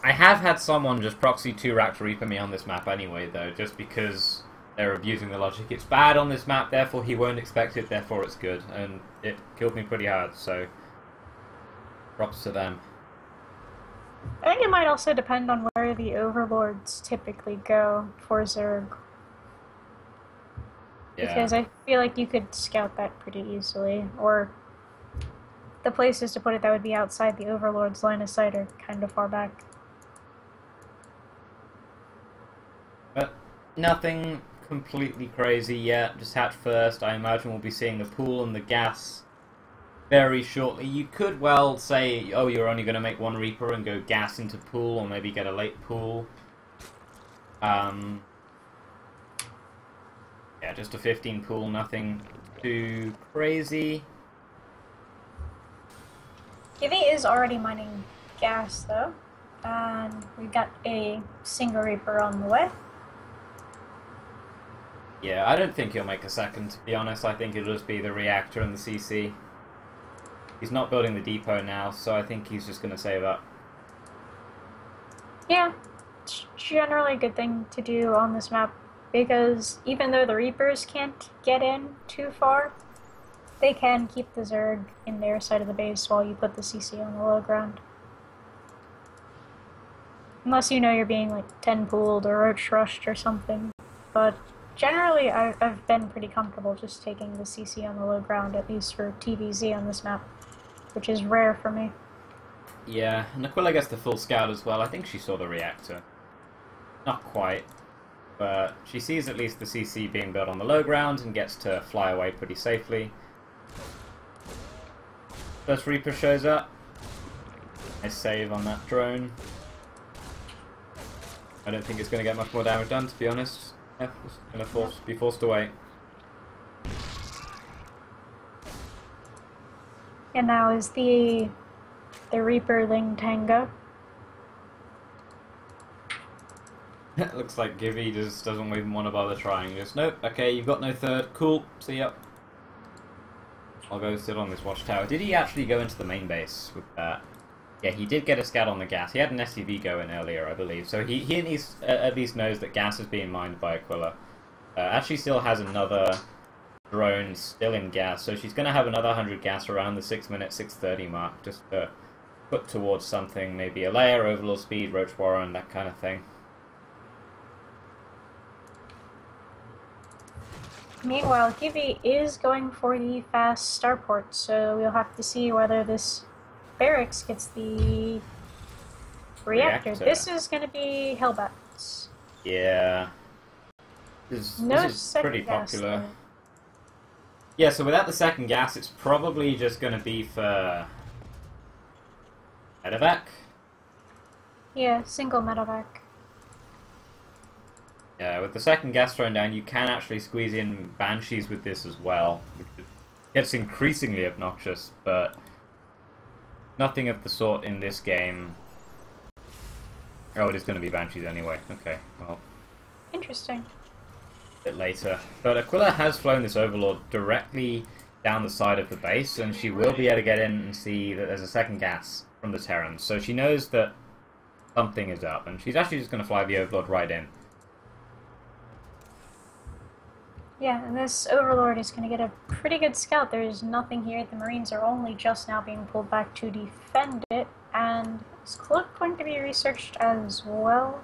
I have had someone just proxy 2 racks Reaper me on this map anyway, though, just because they're abusing the logic. It's bad on this map, therefore he won't expect it, therefore it's good. And it killed me pretty hard, so props to them. I think it might also depend on where the overlords typically go for Zerg. Yeah. Because I feel like you could scout that pretty easily, or the places to put it that would be outside the overlord's line of sight are kind of far back. Nothing completely crazy yet, just hatch first. I imagine we'll be seeing the pool and the gas very shortly. You could well say, oh, you're only going to make one Reaper and go gas into pool, or maybe get a late pool. Yeah, just a 15 pool, nothing too crazy. Givy is already mining gas, though, and we've got a single Reaper on the way. Yeah, I don't think he'll make a second, to be honest. I think it'll just be the reactor and the CC. He's not building the depot now, so I think he's just going to save up. Yeah, it's generally a good thing to do on this map, because even though the Reapers can't get in too far, they can keep the Zerg in their side of the base while you put the CC on the low ground. Unless you know you're being like 10 pooled or roach rushed or something. But generally I've been pretty comfortable just taking the CC on the low ground, at least for TVZ on this map, which is rare for me. Yeah, and Aquila gets the full scout as well. I think she saw the reactor. Not quite, but she sees at least the CC being built on the low ground and gets to fly away pretty safely. First Reaper shows up. Nice save on that drone. I don't think it's going to get much more damage done, to be honest. Yeah, it's going to be forced away. And now is the Reaper Ling Tango. It looks like Givy just doesn't even want to bother trying. Just, nope, okay, you've got no third. Cool, see ya. I'll go sit on this watchtower. Did he actually go into the main base with that? Yeah, he did get a scout on the gas. He had an SCV go in earlier, I believe. So he at least knows that gas is being mined by Aquila. Actually still has another drone still in gas, so she's going to have another 100 gas around the 6-minute, 6:30 mark, just to put towards something, maybe a layer, overlord speed, roach warren, that kind of thing. Meanwhile, Givy is going for the fast starport, so we'll have to see whether this barracks gets the reactor. This is going to be Hellbats. Yeah. This is pretty popular. Though. Yeah, so without the second gas, it's probably just going to be for medevac. Yeah, single medevac. Yeah, with the second gas thrown down, you can actually squeeze in Banshees with this as well. It gets increasingly obnoxious, but nothing of the sort in this game. Oh, it is going to be Banshees anyway. Okay, well. Interesting. A bit later. But Aquila has flown this Overlord directly down the side of the base, and she will be able to get in and see that there's a second gas from the Terrans. So she knows that something is up, and she's actually just going to fly the Overlord right in. Yeah, and this Overlord is going to get a pretty good scout. There's nothing here. The Marines are only just now being pulled back to defend it, and is Cloak going to be researched as well?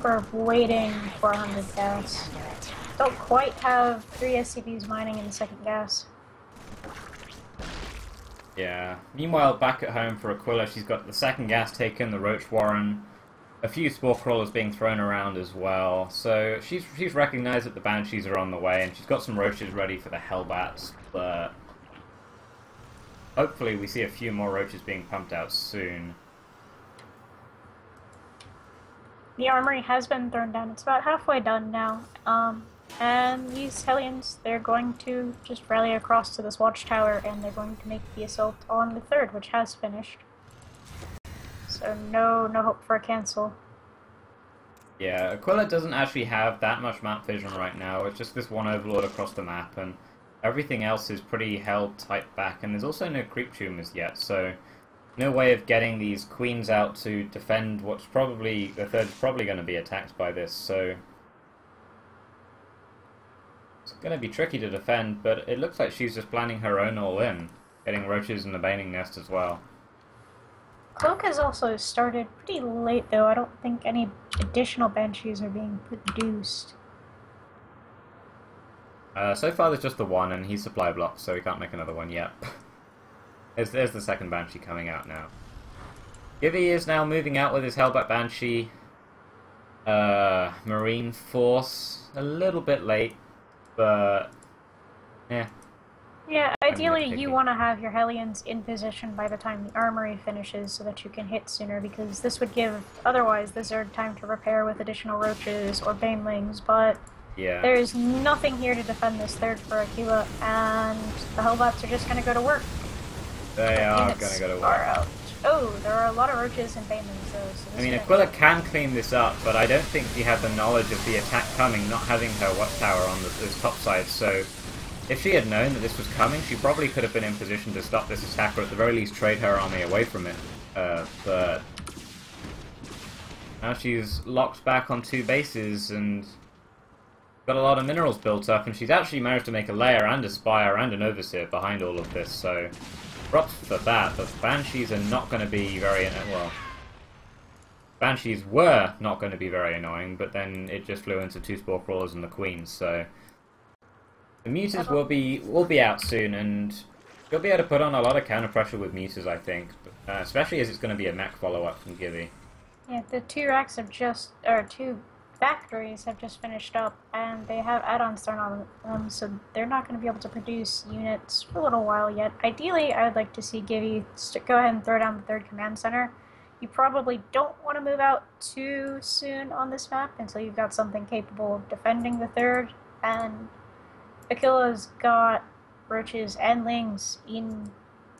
We're waiting for 100 gas. Don't quite have 3 SCVs mining in the second gas. Yeah. Meanwhile, back at home for Aquila, she's got the second gas taken, the Roach Warren, a few Spore Crawlers being thrown around as well. So she's recognised that the Banshees are on the way, and she's got some Roaches ready for the Hellbats, but hopefully we see a few more Roaches being pumped out soon. The armory has been thrown down. It's about halfway done now. And these Hellions, they're going to just rally across to this watchtower, and they're going to make the assault on the third, which has finished. So no hope for a cancel. Yeah, Aquila doesn't actually have that much map vision right now. It's just this one Overlord across the map, and everything else is pretty held tight back. And there's also no creep tumors yet, so no way of getting these queens out to defend what's probably... the third's probably going to be attacked by this, so it's going to be tricky to defend, but it looks like she's just planning her own all-in, getting Roaches in the Baning Nest as well. Cloak has also started pretty late, though. I don't think any additional Banshees are being produced. So far there's just the one, and he's supply blocked, so he can't make another one yet. There's the second Banshee coming out now. Givy is now moving out with his Hellbat Banshee. Marine Force, a little bit late, but yeah. Yeah, I'm ideally you nitpicky. want to have your Hellions in position by the time the armory finishes so that you can hit sooner, because this would give, otherwise, the Zerg time to repair with additional roaches or banelings, but Yeah, there's nothing here to defend this third for Aquila, and the Hellbats are just going to go to work. they The are gonna units go to are work. out. Oh, there are a lot of roaches and banelings though, so I this mean, could Aquila actually... can clean this up, but I don't think she had the knowledge of the attack coming, not having her watchtower on this top side, so if she had known that this was coming, she probably could have been in position to stop this attack, or at the very least trade her army away from it. But now she's locked back on 2 bases and got a lot of minerals built up, and she's actually managed to make a lair and a spire and an overseer behind all of this, so props for that. But Banshees are not going to be very... well, Banshees were not going to be very annoying, but then it just flew into 2 Spore Crawlers and the Queen, so... The Mutas will be out soon, and you'll be able to put on a lot of counter pressure with Mutas, I think, especially as it's going to be a mech follow-up from Gibby. Yeah, the 2 racks have just, or 2 factories have just finished up, and they have add-ons thrown on them, so they're not going to be able to produce units for a little while yet. Ideally, I would like to see Gibby go ahead and throw down the 3rd command center. You probably don't want to move out too soon on this map until you've got something capable of defending the 3rd, and Aquila's got roaches and lings in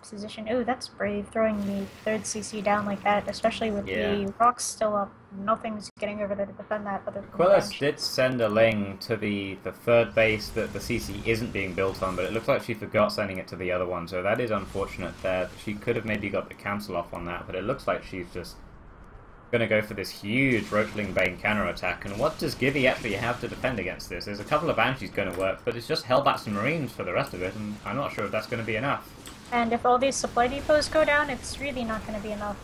position. Oh, that's brave, throwing the 3rd CC down like that, especially with the rocks still up. Nothing's getting over there to defend that other than Aquila did send a ling to the 3rd base that the CC isn't being built on, but it looks like she forgot sending it to the other one, so that is unfortunate there. She could have maybe got the cancel off on that, but it looks like she's just going to go for this huge Roachling Bane counter-attack. And what does Gibby actually have to defend against this? There's a couple of Banshees going to work, but it's just Hellbats and Marines for the rest of it, and I'm not sure if that's going to be enough. And if all these supply depots go down, it's really not going to be enough.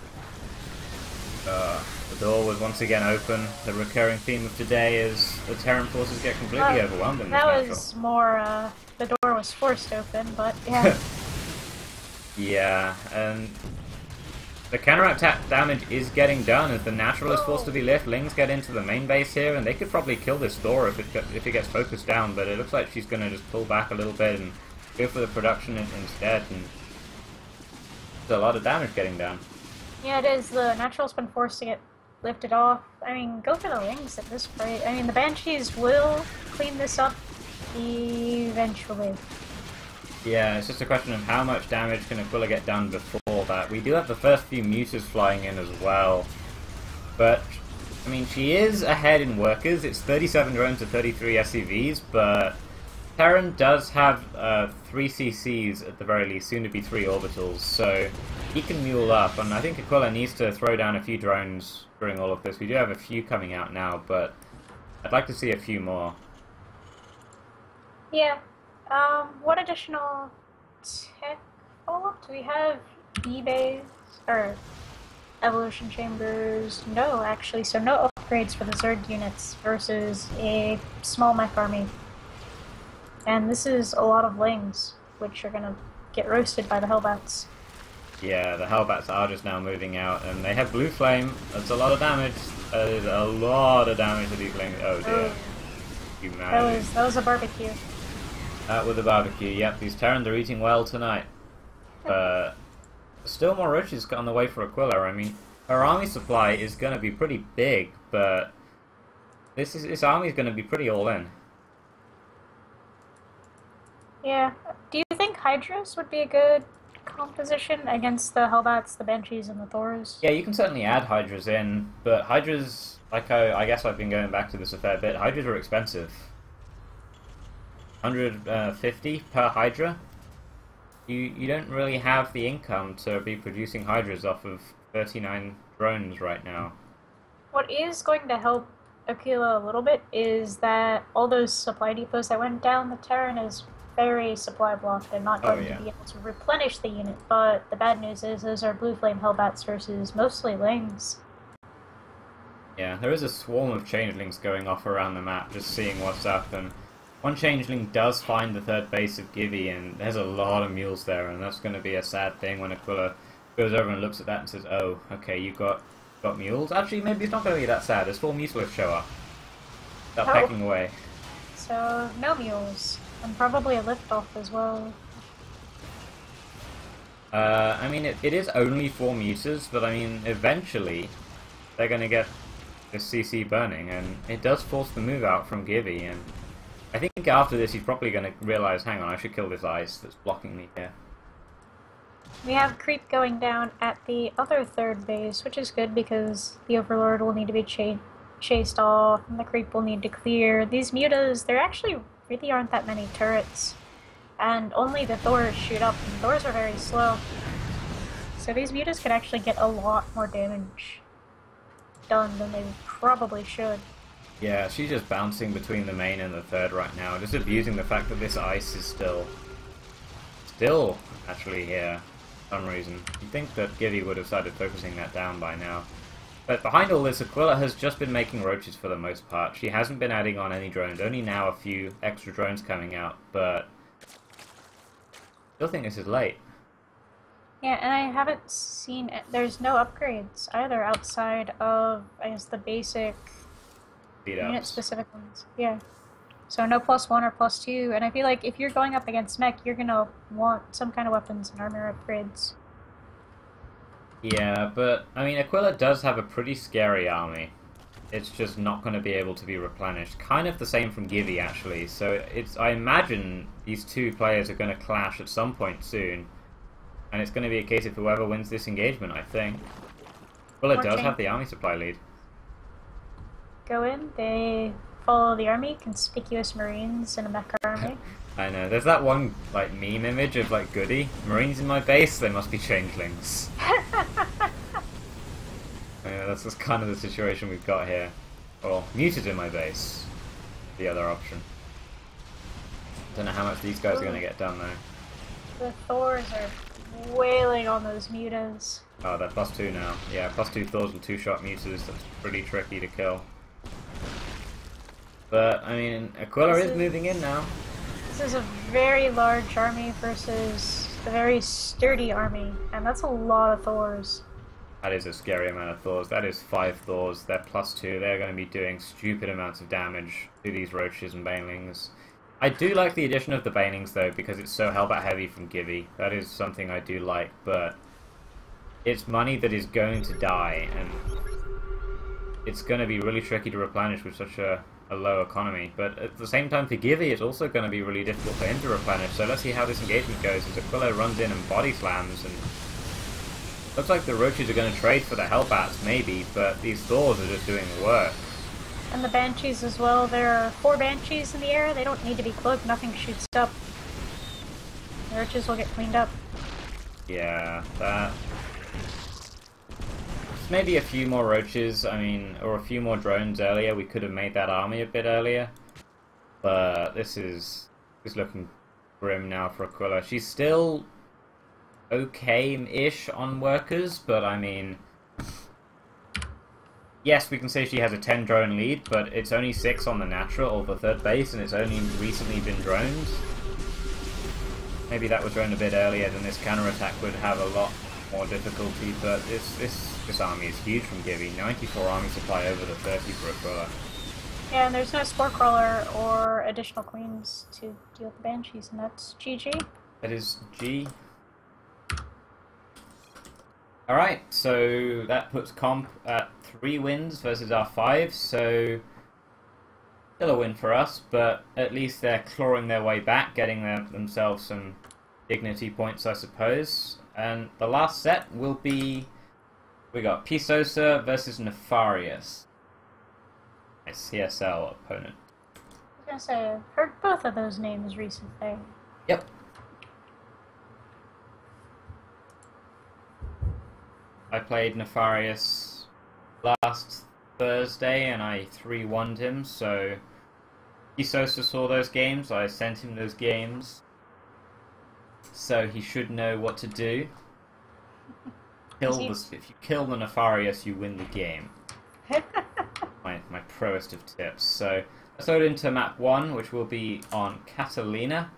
The door was once again open. The recurring theme of today is the Terran forces get completely overwhelmed in this That natural. was more, the door was forced open, but yeah. Yeah, and the counterattack damage is getting done as the natural is forced to be lift. Lings get into the main base here, and they could probably kill this door if it gets focused down, but it looks like she's going to just pull back a little bit and go for the production instead, and there's a lot of damage getting done. Yeah, it is. The natural's been forced to get lifted off. I mean, go for the Lings at this point. I mean, the Banshees will clean this up eventually. Yeah, it's just a question of how much damage can Aquila get done before that. We do have the first few Mutas flying in as well, but I mean, she is ahead in workers. It's 37 drones to 33 SCVs, but Terran does have 3 CCs at the very least, soon to be 3 orbitals, so he can mule up, and I think Aquila needs to throw down a few drones during all of this. We do have a few coming out now, but I'd like to see a few more. Yeah. What additional tech follow-up? Do we have eBays or evolution chambers? No, actually, so no upgrades for the Zerg units versus a small mech army. And this is a lot of Lings, which are gonna get roasted by the Hellbats. Yeah, the Hellbats are just now moving out, and they have Blue Flame. That's a lot of damage. That is a lot of damage to these Lings. Oh dear. Humanity. That was a barbecue. With a barbecue, yep. These Terrans are eating well tonight. Still more riches on the way for Aquila. I mean, her army supply is going to be pretty big, but this army is going to be pretty all in. Yeah. Do you think Hydras would be a good composition against the Hellbats, the Banshees, and the Thors? Yeah, you can certainly add Hydras in, but Hydras, like I guess I've been going back to this a fair bit, Hydras are expensive. 150 per Hydra. You don't really have the income to be producing Hydras off of 39 drones right now. What is going to help Aquila a little bit is that all those supply depots that went down the Terran is very supply blocked and not going to be able to replenish the unit, but the bad news is those are Blue Flame Hellbats versus mostly Lings. Yeah, there is a swarm of changelings going off around the map, just seeing what's up, and one changeling does find the 3rd base of Gibby, and there's a lot of mules there, and that's going to be a sad thing when Aquila goes over and looks at that and says, oh, okay, you've got got mules. Actually, maybe it's not going to be that sad. There's 4 Muselifs show up. Start Oh. pecking away. So, no mules. And probably a liftoff as well. I mean, it is only 4 muses, but I mean, eventually they're going to get this CC burning, and it does force the move out from Gibby, and I think after this he's probably going to realise, hang on, I should kill this ice that's blocking me here. We have creep going down at the other third base, which is good because the Overlord will need to be chased off, and the creep will need to clear. These mutas, there actually really aren't that many turrets, and only the Thors shoot up, and Thors are very slow. So these mutas could actually get a lot more damage done than they probably should. Yeah, she's just bouncing between the main and the third right now, just abusing the fact that this ice is still actually here for some reason. You'd think that Gibby would have started focusing that down by now. But behind all this, Aquila has just been making roaches for the most part. She hasn't been adding on any drones, only now a few extra drones coming out, but still think this is late. Yeah, and I haven't seen it. There's no upgrades either outside of, I guess, the basic unit-specific ones. Yeah. So no +1 or +2, and I feel like if you're going up against mech, you're gonna want some kind of weapons and armor upgrades. Yeah, but, I mean, Aquila does have a pretty scary army. It's just not going to be able to be replenished. Kind of the same from Gibby, actually. So I imagine these two players are going to clash at some point soon. And it's going to be a case of whoever wins this engagement, I think. Well, it does have the army supply lead. Go in, they follow the army, conspicuous marines in a mech army. I know, there's that one like meme image of like Goody. Marines in my base, they must be changelings. Yeah, that's just kind of the situation we've got here. Or muted in my base, the other option. Don't know how much these guys are going to get done though. The Thors are wailing on those mutas. Oh, they're +2 now. Yeah, +2 Thors and 2-shot mutas. That's pretty tricky to kill. But, I mean, Aquila is moving in now. This is a very large army versus a very sturdy army, and that's a lot of Thors. That is a scary amount of Thors. That is 5 Thors. They're +2. They're going to be doing stupid amounts of damage to these Roaches and Banelings. I do like the addition of the Banelings, though, because it's so Hellbat heavy from Gibby. That is something I do like, but it's money that is going to die, and it's going to be really tricky to replenish with such a low economy. But at the same time, for Gibby, it's also going to be really difficult for him to replenish. So let's see how this engagement goes as Aquila runs in and body slams, and looks like the Roaches are going to trade for the Hellbats, maybe, but these Thors are just doing the work. And the Banshees as well. There are 4 Banshees in the air. They don't need to be cloaked. Nothing shoots up. The Roaches will get cleaned up. Yeah, that... Maybe a few more Roaches, I mean, or a few more drones earlier. We could have made that army a bit earlier. But this is looking grim now for Aquila. She's still okay-ish on workers, but I mean... Yes, we can say she has a 10 drone lead, but it's only 6 on the natural, or the third base, and it's only recently been droned. Maybe that was droned a bit earlier, then this counterattack would have a lot more difficulty, but this army is huge from Gibby. 94 army supply over the 30 for Aquila. Yeah, and there's no Spore Crawler or additional queens to deal with the Banshees, and that's GG. That is G. Alright, so that puts Comp at 3 wins versus our 5, so still a win for us, but at least they're clawing their way back, getting themselves some dignity points, I suppose. And the last set will be, we got Pisosa versus Nefarious, a CSL opponent. I was gonna say, I've heard both of those names recently. Yep. I played Nefarious last Thursday and I 3-1'd him, so Pisosa saw those games, I sent him those games, so he should know what to do. If you kill the Nefarious, you win the game. my proest of tips. So let's load into map 1, which will be on Catalina.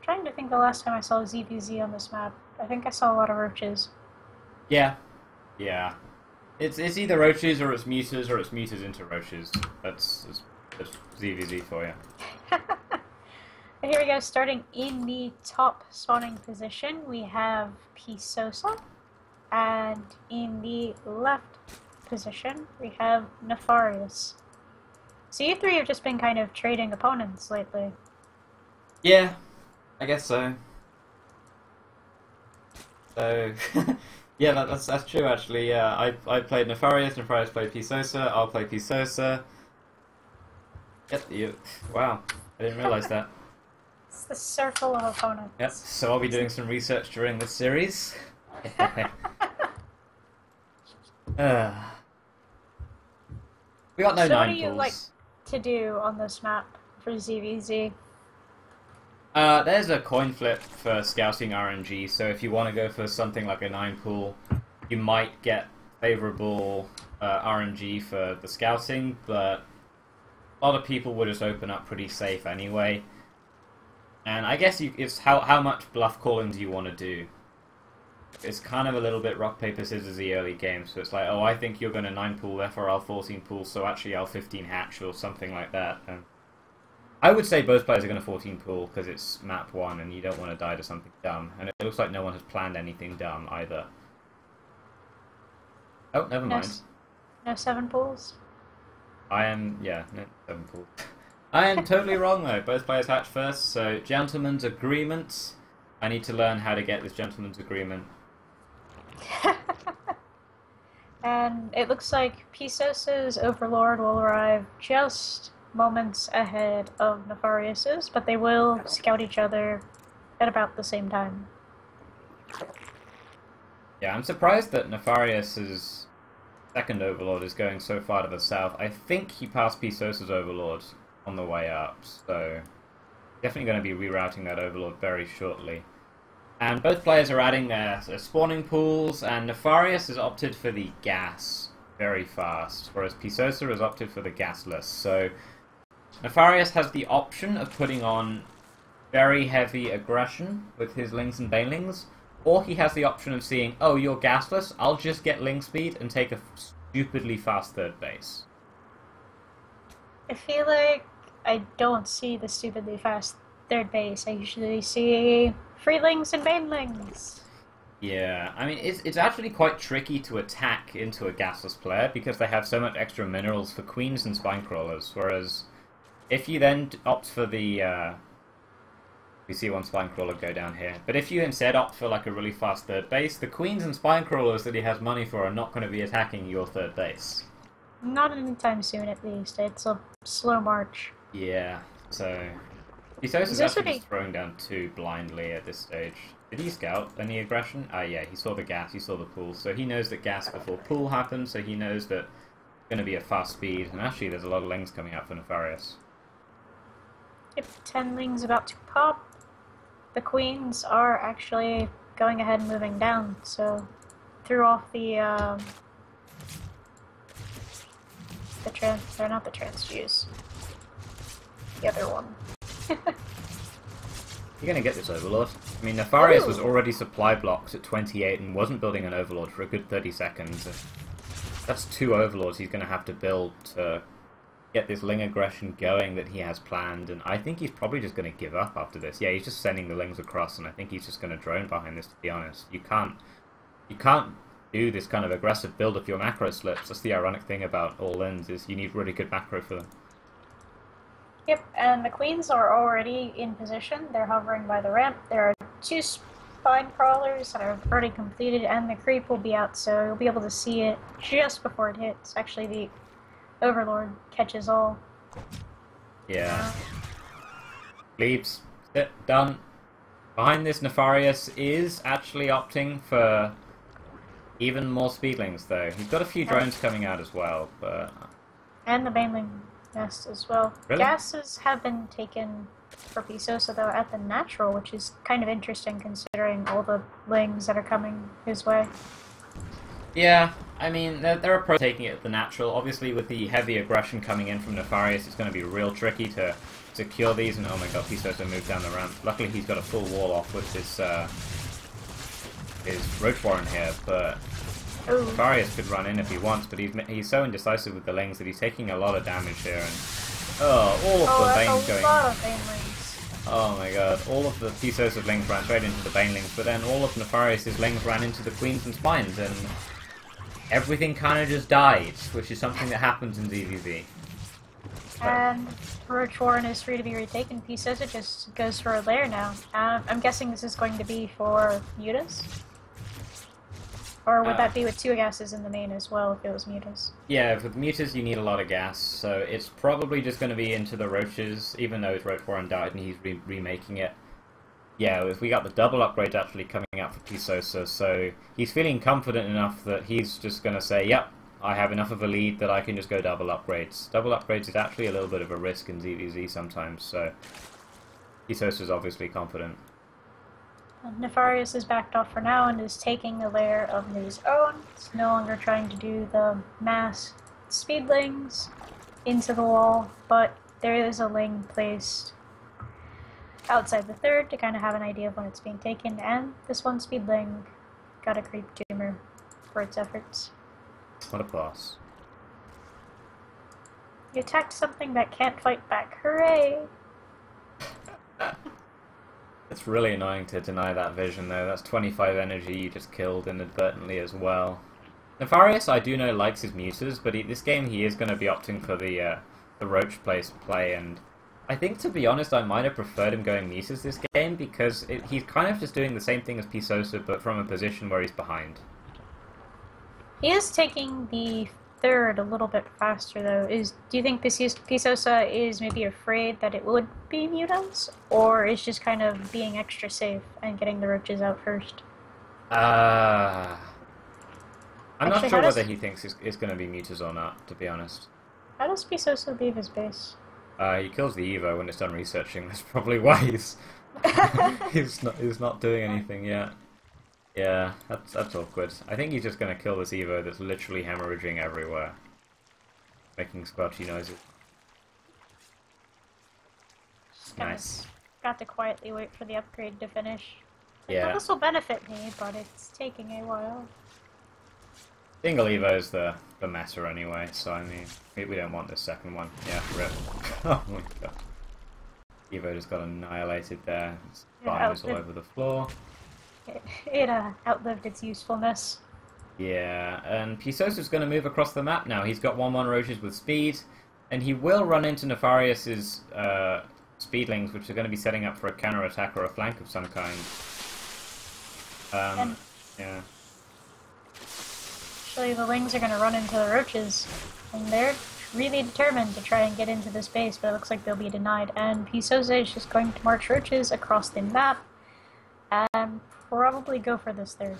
Trying to think the last time I saw ZVZ on this map. I think I saw a lot of roaches. Yeah. Yeah. It's either roaches or it's mutas into roaches. That's ZVZ for you. But here we go, starting in the top spawning position, we have Pisosa. And in the left position, we have Nefarious. So you three have just been kind of trading opponents lately. Yeah, I guess so. So, yeah, that's true actually. Yeah, I played Nefarious played Pisosa, I'll play Pisosa. Yep, wow, I didn't realise that. It's the circle of opponents. Yep, so I'll be doing some research during this series. We got no 9 So what do pools. you like to do on this map for ZVZ? There's a coin flip for scouting RNG, so if you want to go for something like a 9 pool, you might get favourable RNG for the scouting, but a lot of people will just open up pretty safe anyway. And I guess it's how much bluff calling do you want to do? It's kind of a little bit rock, paper, scissors the early game, so it's like, oh, I think you're going to 9 pool, therefore I'll 14 pool, so actually I'll 15 hatch or something like that. And I would say both players are going to 14 pool because it's map 1 and you don't want to die to something dumb. And it looks like no one has planned anything dumb either. Oh, never mind. No 7 pools? Yeah, no 7 pool. I am totally wrong though. Both players hatch first, so gentleman's agreement. I need to learn how to get this gentleman's agreement. And it looks like Pisosa's Overlord will arrive just moments ahead of Nefarious's, but they will scout each other at about the same time. Yeah, I'm surprised that Nefarious' second Overlord is going so far to the south. I think he passed Pisosa's Overlord on the way up, so definitely going to be rerouting that Overlord very shortly. And both players are adding their spawning pools, and Nefarious has opted for the gas very fast, whereas Pisosa has opted for the gasless. So Nefarious has the option of putting on very heavy aggression with his Lings and Banelings, or he has the option of seeing, oh, you're gasless, I'll just get Ling speed and take a stupidly fast third base. I feel like I don't see the stupidly fast third base. I usually see Freelings and Banelings. Yeah, I mean, it's actually quite tricky to attack into a gasless player because they have so much extra minerals for queens and spine crawlers, whereas if you then opt for the... we see one spine crawler go down here, but if you instead opt for like a really fast third base, the queens and spine crawlers that he has money for are not going to be attacking your third base. Not anytime soon, at least. It's a slow march. Yeah, so... Pisos is actually just throwing down 2 blindly at this stage. Did he scout any aggression? Yeah, he saw the gas, he saw the pool, so he knows that gas before pool happens, so he knows that it's going to be a fast speed, and actually there's a lot of Lings coming out for Nefarious. Yep, 10 Lings about to pop. The queens are actually going ahead and moving down, so threw off the they're not the transfuse. The other one. You're gonna get this Overlord. I mean, Nefarious was already supply blocks at 28 and wasn't building an Overlord for a good 30 seconds. That's 2 Overlords he's gonna have to build to get this Ling aggression going that he has planned, and I think he's probably just gonna give up after this. Yeah, he's just sending the Lings across, and I think he's just gonna drone behind this, to be honest. You can't do this kind of aggressive build if your macro slips. That's the ironic thing about all Lins, is you need really good macro for them. Yep, and the queens are already in position. They're hovering by the ramp. There are 2 spine crawlers that are already completed, and the creep will be out, so you'll be able to see it just before it hits. Actually, the Overlord catches all. Yeah. Leaves. Done. Behind this, Nefarious is actually opting for even more speedlings, though. He's got a few drones coming out as well, but... And the Baneling nest as well. Really? Gases have been taken for Pisosa, though, at the natural, which is kind of interesting considering all the Lings that are coming his way. Yeah, I mean, there are pros taking it at the natural. Obviously, with the heavy aggression coming in from Nefarious, it's going to be real tricky to secure these, and oh my god, Pisosa moved down the ramp. Luckily, he's got a full wall off with his his Roach Warren here, but Nefarious could run in if he wants, but he's so indecisive with the Lings that he's taking a lot of damage here, and all of the Banes going... a lot of Banelings. Oh my god, all of the Pisos of Lings ran straight into the Banelings, but then all of Nefarious' Lings ran into the Queens and Spines, and everything kind of just died, which is something that happens in ZVZ. And Roach Warren is free to be retaken. Pisosa just goes for a lair now. I'm guessing this is going to be for Mutas? Or would that be with 2 gases in the main as well if it was Mutas? Yeah, with Mutas you need a lot of gas, so it's probably just going to be into the Roaches, even though his Roach Warren died and he's remaking it. Yeah, we got the double upgrades actually coming out for Pisosa, so he's feeling confident enough that he's just going to say, yep, I have enough of a lead that I can just go double upgrades. Double upgrades is actually a little bit of a risk in ZVZ sometimes, so Pisosa's obviously confident. Nefarious is backed off for now and is taking a layer of his own. He's no longer trying to do the mass speedlings into the wall, but there is a Ling placed outside the third to kind of have an idea of when it's being taken, and this one speedling got a creep tumor for its efforts. What a boss. You attacked something that can't fight back. Hooray! It's really annoying to deny that vision, though. That's 25 energy you just killed inadvertently as well. Nefarious, I do know, likes his Mutas, but this game he is going to be opting for the Roach play, and I think, to be honest, I might have preferred him going Mutas this game, because he's kind of just doing the same thing as Pisosa, but from a position where he's behind. He is taking the third a little bit faster, though. Do you think Pisosa is maybe afraid that it would be Mutas, or is just kind of being extra safe and getting the Roaches out first? I'm not sure whether he thinks it's going to be Mutas or not, to be honest. How does Pisosa leave his base? He kills the Evo when it's done researching. That's probably why he's not doing anything yet. Yeah, that's awkward. I think he's just going to kill this Evo that's literally hemorrhaging everywhere. Making squelchy noises. Nice. Got to quietly wait for the upgrade to finish. Yeah. Well, this will benefit me, but it's taking a while. Single Evo's the meta anyway, so I mean, we don't want this second one. Yeah, rip. Oh my god. Evo just got annihilated there. It's bombs all over the floor. It outlived its usefulness. Yeah, and Pisosa's going to move across the map now. He's got 1-1 Roaches with speed, and he will run into Nefarious' speedlings, which are going to be setting up for a counter-attack or a flank of some kind. Yeah. Actually, the Lings are going to run into the Roaches, and they're really determined to try and get into this base, but it looks like they'll be denied. And Pisosa is just going to march Roaches across the map, and probably go for this third.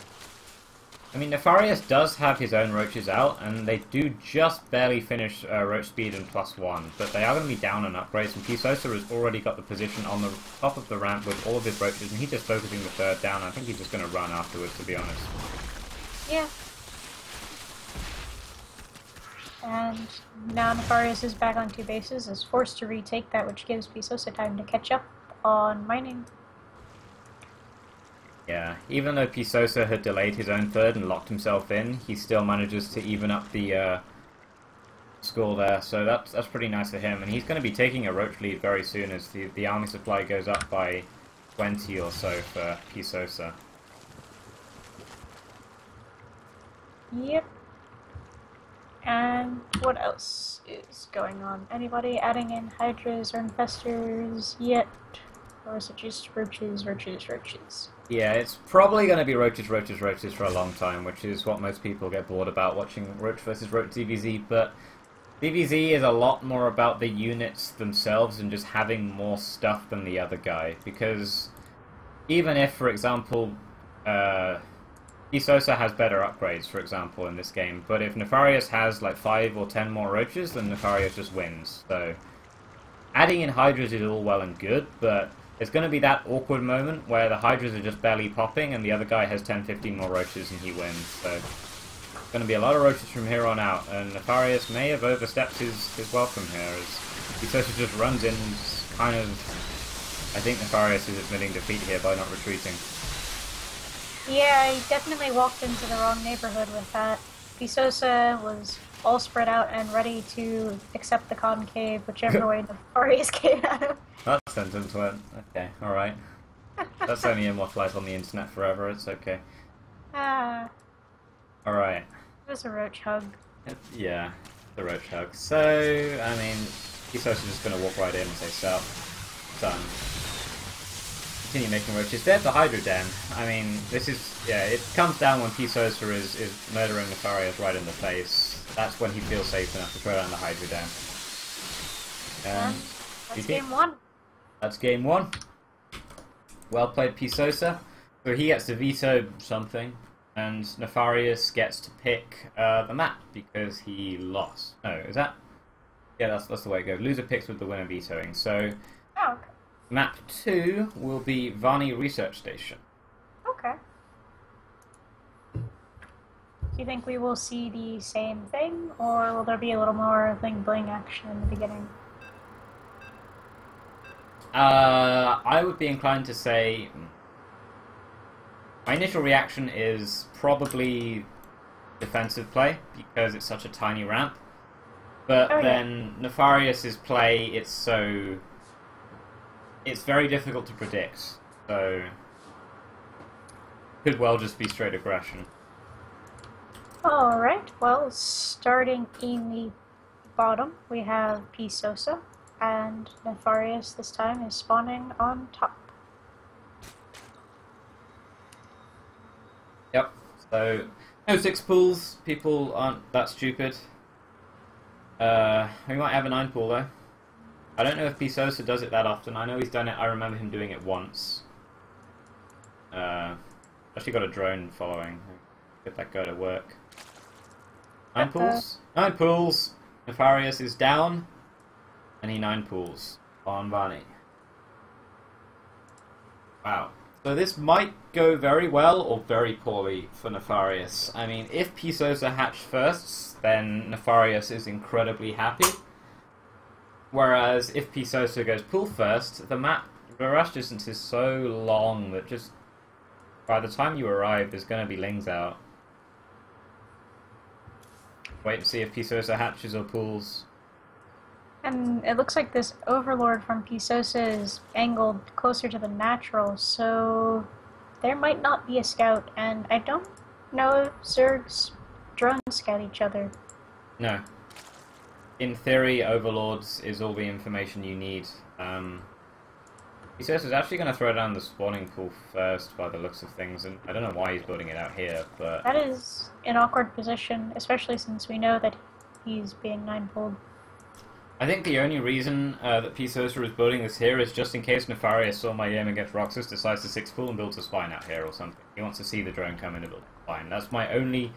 I mean, Nefarious does have his own Roaches out, and they do just barely finish Roach speed and +1, but they are going to be down on upgrades, and Pisosa has already got the position on the top of the ramp with all of his Roaches, and he's just focusing the third down. I think he's just going to run afterwards, to be honest. Yeah. And now Nefarious is back on 2 bases, is forced to retake that, which gives Pisosa time to catch up on mining. Yeah, even though Pisosa had delayed his own third and locked himself in, he still manages to even up the score there, so that's pretty nice for him. And he's going to be taking a Roach lead very soon as the army supply goes up by 20 or so for Pisosa. Yep. And what else is going on? Anybody adding in Hydras or Infestors yet? Or is it just Roaches, Roaches, Roaches? Yeah, it's probably going to be Roaches, Roaches, Roaches for a long time, which is what most people get bored about watching Roach versus Roach DBZ, but DBZ is a lot more about the units themselves and just having more stuff than the other guy, because even if, for example, Pisosa has better upgrades, for example, in this game, but if Nefarious has like 5 or 10 more Roaches, then Nefarious just wins. So adding in Hydras is all well and good, but there's going to be that awkward moment where the Hydras are just barely popping and the other guy has 10-15 more Roaches and he wins. So there's going to be a lot of Roaches from here on out, and Nefarious may have overstepped his welcome here as Pisosa just runs in kind of... I think Nefarious is admitting defeat here by not retreating. Yeah, I definitely walked into the wrong neighborhood with that. Pisosa was all spread out and ready to accept the concave, whichever way the parties came at him. That sentence went. Okay, alright. That's only immortalized on the internet forever, it's okay. Ah, Alright. it was a roach hug. Yeah, the roach hug. So, I mean, Pisosa's just gonna walk right in and say, "Sup, done." Continue making roaches. There's the Hydro Den. I mean, this is, yeah, it comes down when Pisosa is murdering Nefarious right in the face. That's when he feels safe enough to throw down the Hydro Den. And that's GG. game one. That's game one. Well played, Pisosa. So he gets to veto something, and Nefarious gets to pick the map because he lost. No, is that? Yeah, that's the way it goes. Loser picks with the winner vetoing. So Oh, okay. map 2 will be Vani Research Station. Okay. Do you think we will see the same thing, or will there be a little more bling-bling action in the beginning? I would be inclined to say my initial reaction is probably defensive play because it's such a tiny ramp. But then Nefarious' play, it's very difficult to predict. So could well just be straight aggression. Alright, well, starting in the bottom, we have Pisosa, and Nefarious this time is spawning on top. Yep. So no 6 pools. People aren't that stupid. We might have a 9 pool though. I don't know if Pisosa does it that often. I know he's done it. I remember him doing it once. Actually got a drone following. Get that guy to work. 9 pools. 9 pools. Nefarious is down, and he 9 pools on Vani. Wow. So this might go very well or very poorly for Nefarious. I mean, if Pisosa hatched first, then Nefarious is incredibly happy. Whereas if Pisosa goes pool first, the rush distance is so long that just by the time you arrive, there's going to be lings out. Wait and see if Pisosa hatches or pools. And it looks like this Overlord from Pisosa is angled closer to the natural, so there might not be a scout, and I don't know if Zerg's drones scout each other. No. In theory, Overlords is all the information you need. Pisosa's actually going to throw down the spawning pool first by the looks of things, and I don't know why he's building it out here, but... That is an awkward position, especially since we know that he's being 9-pulled. I think the only reason that Pisosa is building this here is just in case Nefarious saw my game against Roxas, decides to 6-pool and builds a spine out here or something. He wants to see the drone come in and build a spine. That's my only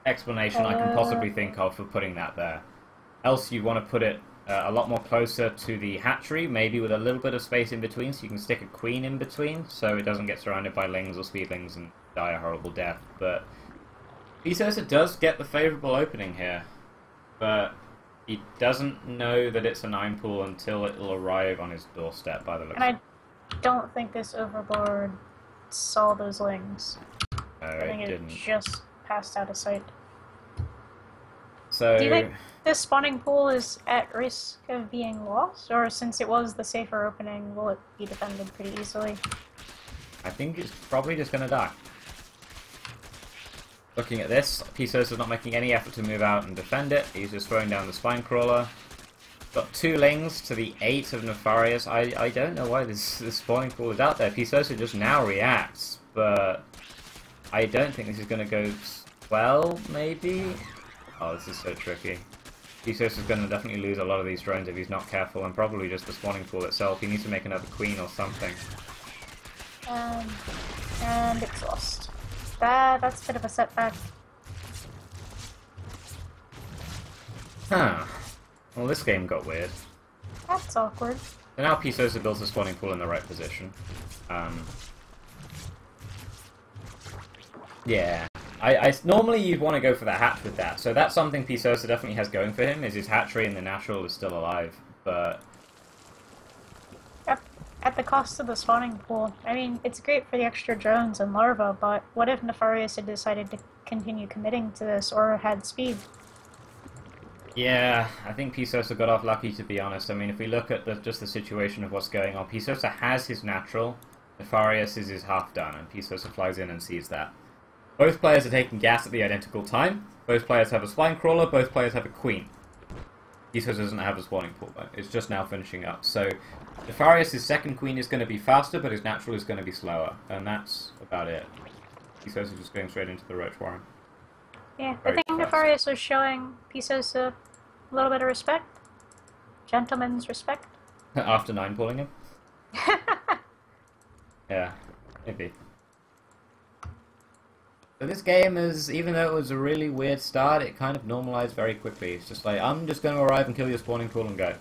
explanation I can possibly think of for putting that there. Else you want to put it a lot more closer to the hatchery, maybe with a little bit of space in between, so you can stick a queen in between, so it doesn't get surrounded by lings or speedlings and die a horrible death. But Pisosa does get the favourable opening here, but he doesn't know that it's a 9-pool until it'll arrive on his doorstep by the looks. And I don't think this Overlord saw those lings. No, I think it it didn't. just passed out of sight. So, Do you think this spawning pool is at risk of being lost? Or since it was the safer opening, will it be defended pretty easily? I think it's probably just going to die. Looking at this, Pisosa's not making any effort to move out and defend it. He's just throwing down the spine crawler. Got 2 lings to the 8 of Nefarious. I don't know why this spawning pool is out there. Pisosa just now reacts, but I don't think this is going to go well, maybe? Oh, this is so tricky. Pisosa's going to definitely lose a lot of these drones if he's not careful, and probably just the spawning pool itself. He needs to make another queen or something. And it's lost. That's a bit of a setback. Huh. Well, this game got weird. That's awkward. So now Pisosa builds the spawning pool in the right position. Yeah. Normally you'd want to go for the hatch with that, so that's something Pisosa definitely has going for him, is his hatchery and the natural is still alive, but... Yep. at the cost of the spawning pool. I mean, it's great for the extra drones and larvae, but what if Nefarious had decided to continue committing to this or had speed? Yeah, I think Pisosa got off lucky, to be honest. I mean, if we look at just the situation of what's going on, Pisosa has his natural, Nefarious is his half done, and Pisosa flies in and sees that. Both players are taking gas at the identical time. Both players have a spine crawler, both players have a queen. Pisosa doesn't have a spawning pool, though. It's just now finishing up. So, Nefarious' second queen is going to be faster, but his natural is going to be slower. And that's about it. Pisosa just going straight into the Roach Warren. Yeah, I think Nefarious was showing Pisosa a little bit of respect. Gentleman's respect. After 9 pulling him? Yeah, maybe. So this game is, even though it was a really weird start, it kind of normalized very quickly. It's just like, I'm just going to arrive and kill your spawning pool and go.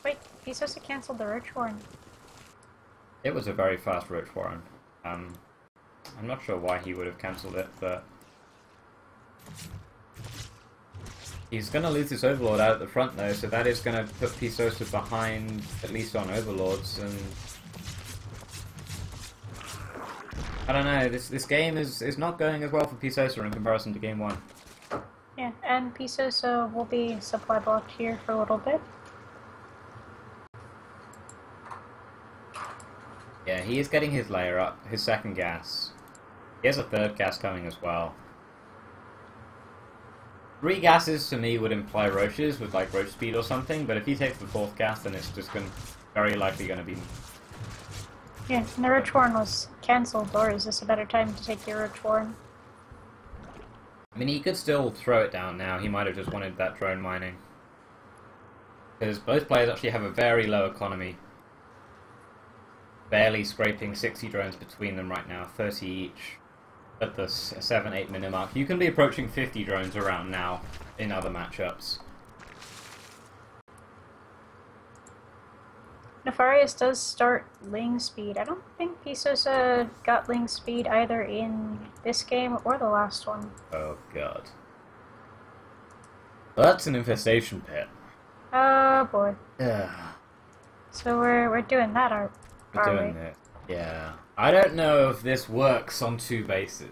Wait, Pisosa cancelled the Roach Warren. It was a very fast Roach Warren. I'm not sure why he would have cancelled it, but... He's going to lose this Overlord out at the front, though, so that is going to put Pisosa behind, at least on Overlords, and... I don't know, this game is not going as well for Pisosa in comparison to Game 1. Yeah, and Pisosa will be supply blocked here for a little bit. Yeah, he is getting his layer up, his second gas. He has a third gas coming as well. 3 gases to me would imply roaches with like roach speed or something, but if he takes the 4th gas, then it's just very likely going to be... Yeah, and the Roach Warren was cancelled, or is this a better time to take your Roach Warren? I mean, he could still throw it down now. He might have just wanted that drone mining. Because both players actually have a very low economy. Barely scraping 60 drones between them right now, 30 each. At the 7-8 minute mark. You can be approaching 50 drones around now in other matchups. Nefarious does start Ling speed. I don't think Pisosa got Ling speed either in this game or the last one. Oh god. Well, that's an infestation pit. Oh boy. Yeah. So we're doing that, are We're doing it. Yeah. I don't know if this works on 2 bases.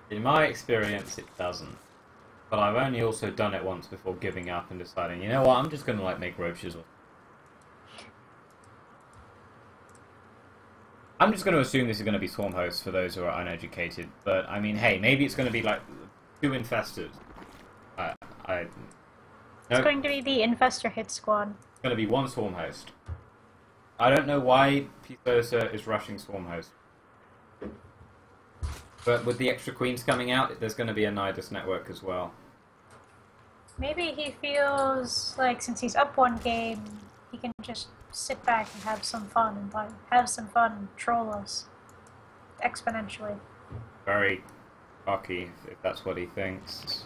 In my experience, it doesn't. But I've only also done it once before giving up and deciding, you know what, I'm just gonna like make roaches. I'm just going to assume this is going to be swarm hosts for those who are uneducated, but I mean, hey, maybe it's going to be like 2 infestors. It's going to be the infestor hit squad. It's going to be 1 swarm host. I don't know why Pisosa is rushing swarm host. But with the extra queens coming out, there's going to be a Nidus network as well. Maybe he feels like since he's up 1 game, he can just sit back and have some fun and troll us exponentially. Very cocky, if that's what he thinks.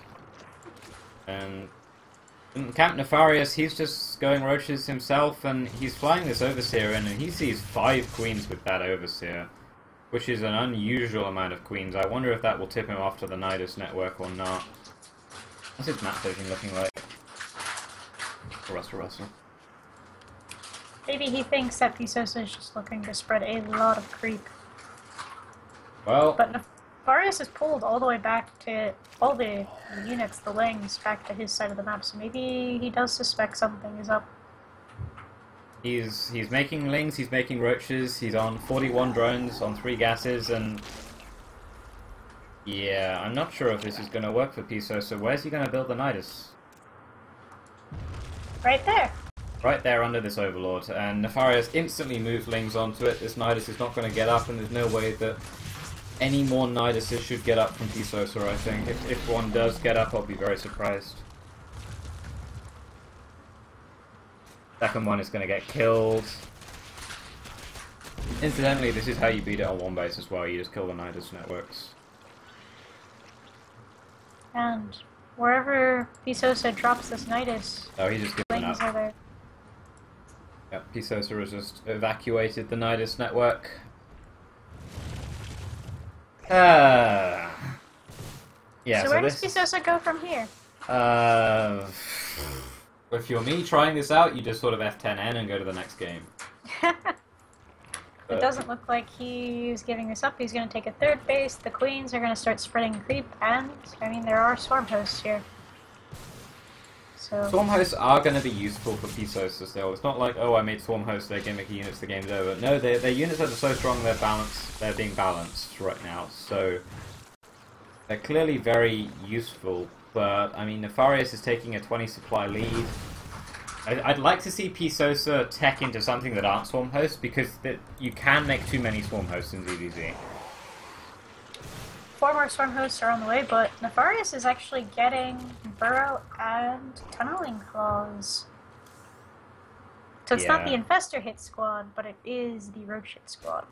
And in Camp Nefarious, he's just going roaches himself, and he's flying this Overseer in, and he sees 5 queens with that Overseer, which is an unusual amount of queens. I wonder if that will tip him off to the Nidus network or not. What's his map vision looking like? Russell. Maybe he thinks that Pisosa is just looking to spread a lot of creep. Well... But Nefarious is pulled all the way back to all the units, the Lings, back to his side of the map, so maybe he does suspect something is up. He's making Lings, he's making roaches, he's on 41 drones on 3 gases, and... Yeah, I'm not sure if this is going to work for Pisosa. Where's he going to build the Nidus? Right there! Right there under this Overlord, and Nefarious instantly moves Lings onto it. This Nidus is not going to get up, and there's no way that any more Niduses should get up from Pisosa, I think. If one does get up, I'll be very surprised. Second one is going to get killed. Incidentally, this is how you beat it on 1 base as well. You just kill the Nidus networks. And wherever Pisosa drops this Nidus, oh, he just given Lings up. are there. Yep, Pisosa has just evacuated the Nidus network. Yeah, so where does Pisosa go from here? If you're me trying this out, you just sort of F10N and go to the next game. It doesn't look like he's giving this up. He's going to take a third base. The queens are going to start spreading creep, and, I mean, there are swarm hosts here. So... Swarm hosts are going to be useful for Pisosa still. It's not like, oh, I made swarm hosts, they're gimmicky units, the game's over. No, their units are so strong, they're being balanced right now, so... They're clearly very useful, but, I mean, Nefarious is taking a 20 supply lead. I'd like to see Pisosa tech into something that aren't Swarm Hosts, because you can make too many Swarm Hosts in ZVZ. 4 more Swarm Hosts are on the way, but Nefarious is actually getting Burrow and Tunneling Claws. So it's not the Infestor hit squad, but it is the Roach hit squad.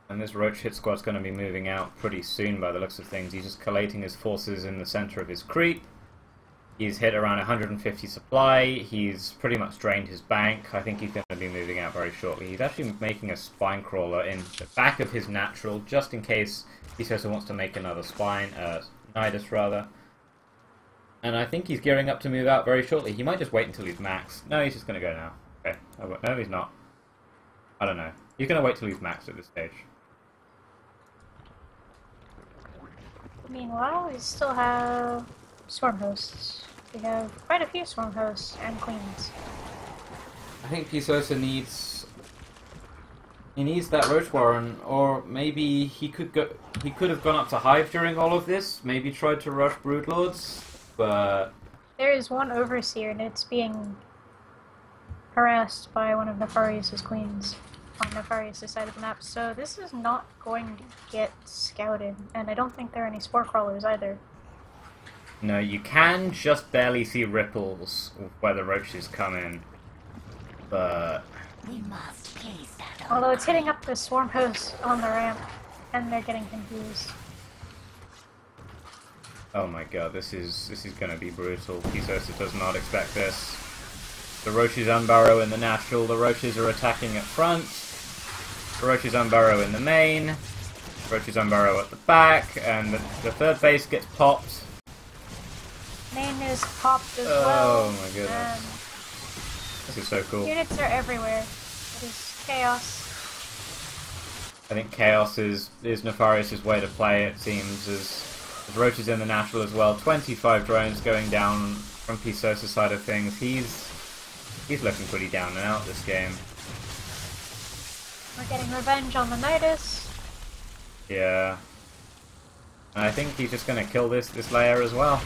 And this Roach hit squad's going to be moving out pretty soon by the looks of things. He's just collating his forces in the center of his creep. He's hit around 150 supply. He's pretty much drained his bank. I think he's going to be moving out very shortly. He's actually making a spine crawler in the back of his natural, just in case Pisosa wants to make another spine, Nidus rather. And I think he's gearing up to move out very shortly. He might just wait until he's maxed. No, he's just going to go now. Okay. Oh, no, he's not. I don't know. He's going to wait till he's maxed at this stage. Meanwhile, we still have Swarm Hosts. We have quite a few Swarm Hosts and Queens. I think Pisosa needs... He needs that Roach Warren, or maybe he could have gone up to Hive during all of this, maybe tried to rush Broodlords, but... There is one Overseer, and it's being harassed by one of Nefarious' Queens on Nefarious' side of the map, so this is not going to get scouted, and I don't think there are any Spore Crawlers either. No, you can just barely see ripples where the roaches come in, but... We must place that. Although it's hitting up the Swarm Host on the ramp, and they're getting confused. Oh my god, this is gonna be brutal. Pisosa does not expect this. The roaches unburrow in the natural, the roaches are attacking at front, the roaches unburrow in the main, the roaches unburrow at the back, and the third base gets popped. Main is popped as well. Oh my goodness. This is so cool. Units are everywhere. It is chaos. I think chaos is Nefarious' way to play, it seems, as roaches in the natural as well. 25 drones going down from Pisosa's side of things. He's looking pretty down and out this game. We're getting revenge on the Nidus. Yeah. And I think he's just gonna kill this layer as well.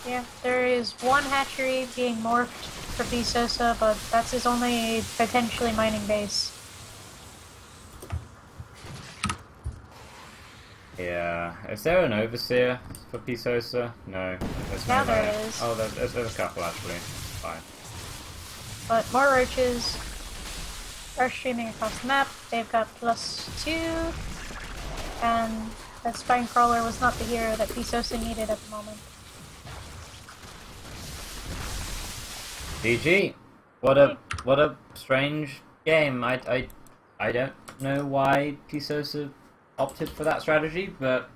Yeah, there is one hatchery being morphed for Pisosa, but that's his only potentially mining base. Yeah. Is there an Overseer for Pisosa? No. There's Now no there there. is. Oh, there's a couple actually. Fine. But more roaches are streaming across the map. They've got +2, and that Spine Crawler was not the hero that Pisosa needed at the moment. GG. What a strange game. I don't know why Pisosa opted for that strategy, but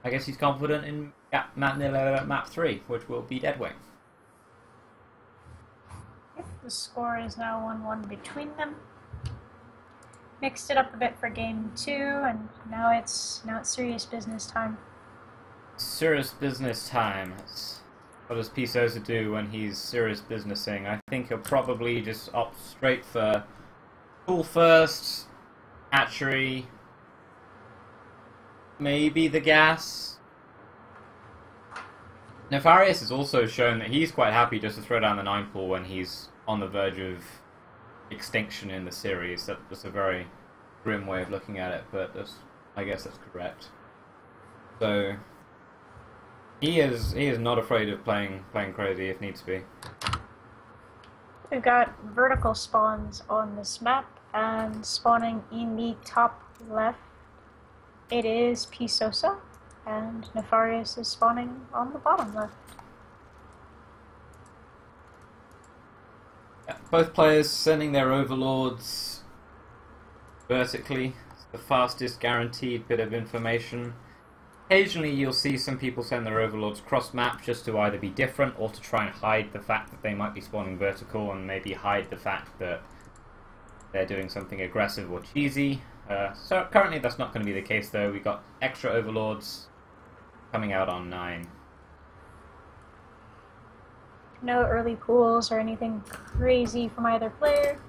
I guess he's confident in map 3, which will be Deadwing. The score is now 1-1 between them. Mixed it up a bit for game 2, and now it's serious business time. Serious business time. What does Pisosa do when he's serious businessing? I think he'll probably just opt straight for pool first, hatchery, maybe the gas. Nefarious has also shown that he's quite happy just to throw down the 9 pool when he's on the verge of extinction in the series. That's a very grim way of looking at it, but I guess that's correct. So he is not afraid of playing crazy if needs be. We've got vertical spawns on this map, and spawning in the top left, it is Pisosa, and Nefarious is spawning on the bottom left. Both players sending their overlords vertically. It's the fastest guaranteed bit of information. Occasionally you'll see some people send their overlords cross map just to either be different or to try and hide the fact that they might be spawning vertical and maybe hide the fact that they're doing something aggressive or cheesy. So currently that's not going to be the case though. We've got extra overlords coming out on 9. No early pools or anything crazy from either player.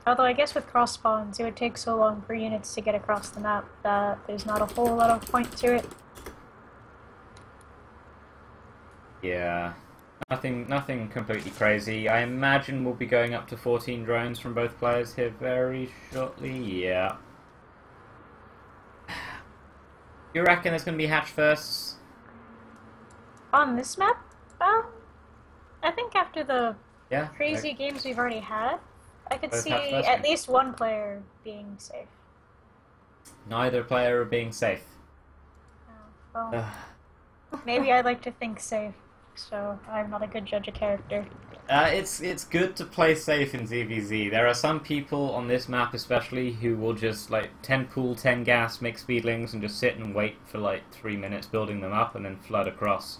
Although I guess with cross spawns, it would take so long for units to get across the map that there's not a whole lot of point to it. Yeah, nothing completely crazy. I imagine we'll be going up to 14 drones from both players here very shortly. Yeah. You reckon there's going to be hatch firsts? On this map? I think after the Yeah. crazy games we've already had, I could Both see hatch first, at yeah. least one player being safe. Neither player are being safe. Oh, well, maybe I like to think safe, so I'm not a good judge of character. It's good to play safe in ZVZ. There are some people on this map especially who will just like 10 pool, 10 gas, make speedlings and just sit and wait for like 3 minutes building them up and then flood across.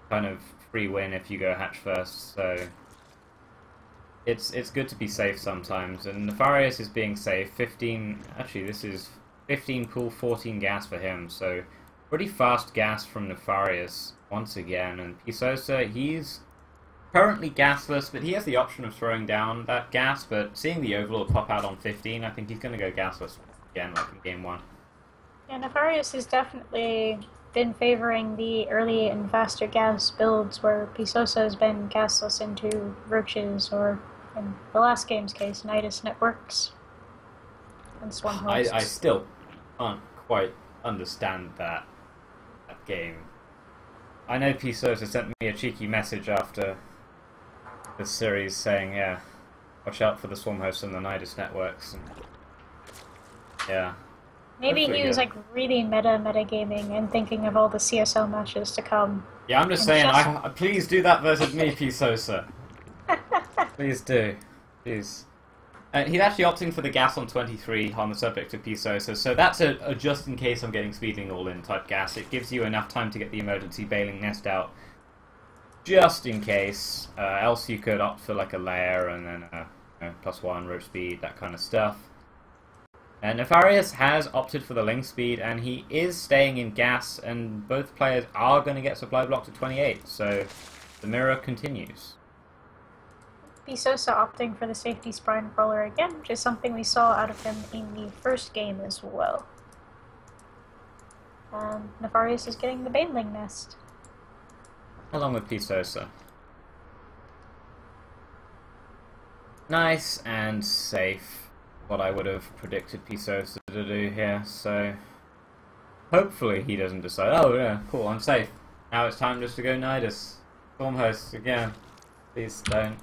Kind of free win if you go hatch first, so it's good to be safe sometimes. And Nefarious is being safe. 15, actually this is 15 pool, 14 gas for him, so pretty fast gas from Nefarious once again. And Pisosa, he's currently gasless, but he has the option of throwing down that gas, but seeing the Overlord pop out on 15, I think he's going to go gasless again, like in game 1. Yeah, Nefarious has definitely been favoring the early and faster gas builds, where Pisosa has been gasless into Roaches, or in the last game's case, Nidus Networks and Swarm Hosts. I still can't quite understand that game. I know Pisosa sent me a cheeky message after the series saying, yeah, watch out for the Swarm Hosts and the Nidus Networks. And, yeah. Maybe Hopefully, he was yeah. like really metagaming and thinking of all the CSL matches to come. Yeah, I'm just saying, please do that versus me, Pisosa. Please do. Please. He's actually opting for the gas on 23 on the subject of Pisosa, so that's a just in case I'm getting speeding all in type gas. It gives you enough time to get the emergency bailing nest out, just in case. Else you could opt for like a layer and then +1 roach speed, that kind of stuff. Nefarious has opted for the link speed, and he is staying in gas, and both players are going to get supply blocked at 28, so the mirror continues. Pisosa opting for the safety Sprine Crawler again, which is something we saw out of him in the first game as well. And Nefarious is getting the Baneling Nest. Along with Pisosa. Nice and safe. What I would have predicted Pisosa to do here, so hopefully he doesn't decide, oh yeah, cool, I'm safe. Now it's time just to go Nidus. Storm Hosts again. Please don't.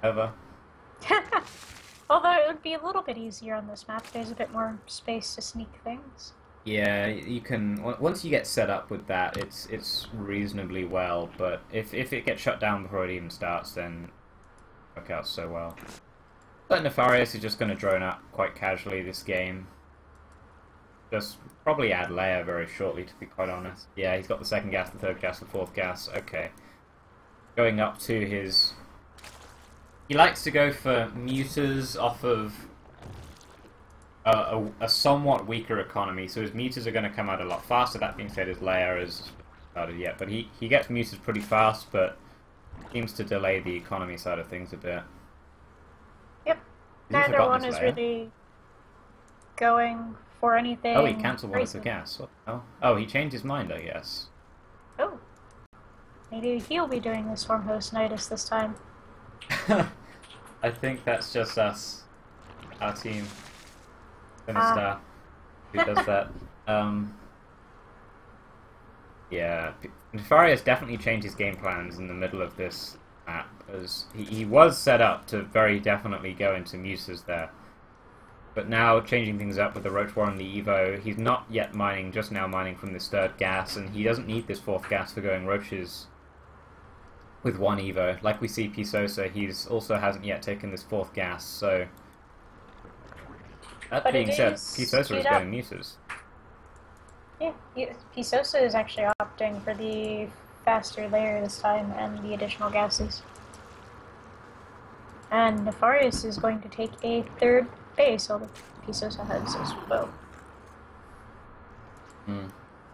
Ever. Although it would be a little bit easier on this map, there's a bit more space to sneak things. Yeah, you can, once you get set up with that, it's reasonably well, but if it gets shut down before it even starts, then it works out so well. But Nefarious is just going to drone up quite casually this game. Just probably add layer very shortly, to be quite honest. Yeah, he's got the second gas, the third gas, the fourth gas. Okay. Going up to his... He likes to go for muters off of a somewhat weaker economy, so his muters are going to come out a lot faster. That being said, his layer is started yet, but he gets muters pretty fast, but seems to delay the economy side of things a bit. Yep. Neither one is really going for anything. Oh, he cancelled one of the crazy. gas. What the hell? Oh, he changed his mind, I guess. Oh. Maybe he'll be doing the Swarm Host Nidus this time. I think that's just us. Our team. Sinister. Who does that. Yeah. Nefarious definitely changed his game plans in the middle of this map, as he was set up to very definitely go into muses there. But now, changing things up with the Roach War and the Evo, he's not yet mining, just now mining from this third gas, and he doesn't need this fourth gas for going Roaches with one Evo. Like we see Pisosa, he's also hasn't yet taken this fourth gas, so... That But being it said, is Pisosa is queued up. going muses. Yeah, Pisosa is actually opting for the faster layer this time and the additional gases. And Nefarious is going to take a third base, although Pisosa has as well.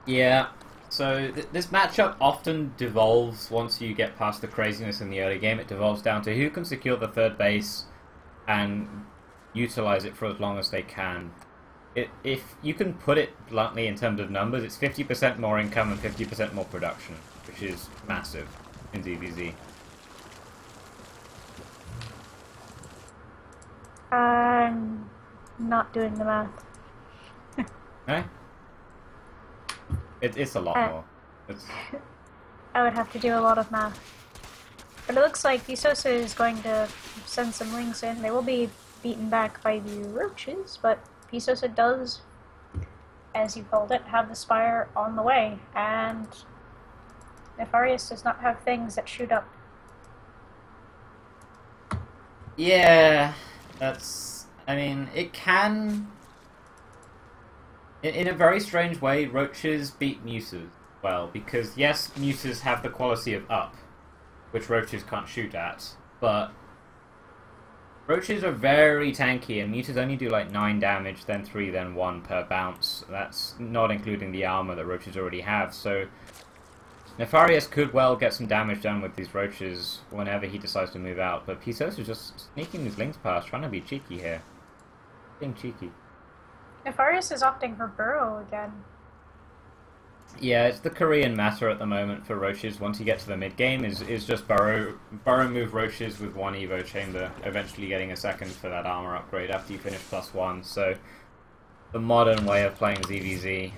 Yeah, so this matchup often devolves once you get past the craziness in the early game. It devolves down to who can secure the third base and utilize it for as long as they can. If you can put it bluntly in terms of numbers, it's 50% more income and 50% more production, which is massive in DBZ. I'm not doing the math. Eh? It's a lot more. It's... I would have to do a lot of math. But it looks like Pisosa is going to send some links in. They will be beaten back by the roaches, but Pisosa does, as you called it, have the spire on the way, and Nefarious does not have things that shoot up. Yeah, that's... I mean, it can... In a very strange way, roaches beat muses well, because yes, muses have the quality of up, which roaches can't shoot at, but roaches are very tanky, and muses only do like 9 damage, then 3, then 1 per bounce. That's not including the armor that roaches already have, so Nefarious could well get some damage done with these roaches whenever he decides to move out, but Pisos is just sneaking these links past, trying to be cheeky here. Being cheeky. Nefarious is opting for Burrow again. Yeah, it's the Korean matter at the moment for roaches. Once you get to the mid game, is just burrow move roaches with 1 Evo chamber, eventually getting a second for that armor upgrade after you finish +1. So the modern way of playing ZVZ.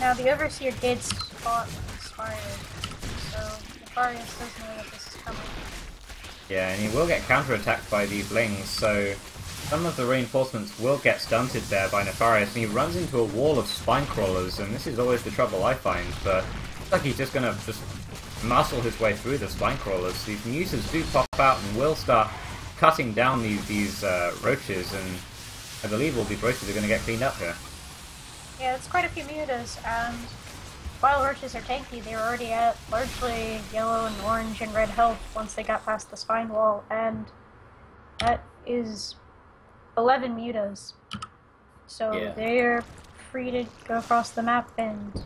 Now the Overseer did spot Spire, so Nefarious does know that this is coming. Yeah, and he will get counterattacked by these lings, so some of the reinforcements will get stunted there by Nefarious, and he runs into a wall of spine crawlers, and this is always the trouble I find, but it's like he's just gonna muscle his way through the spine crawlers. These muses do pop out and will start cutting down these roaches, and I believe all these roaches are gonna get cleaned up here. Yeah, it's quite a few mutas, and while roaches are tanky, they were already at largely yellow and orange and red health once they got past the spine wall, and that is 11 mutas. So yeah, they're free to go across the map and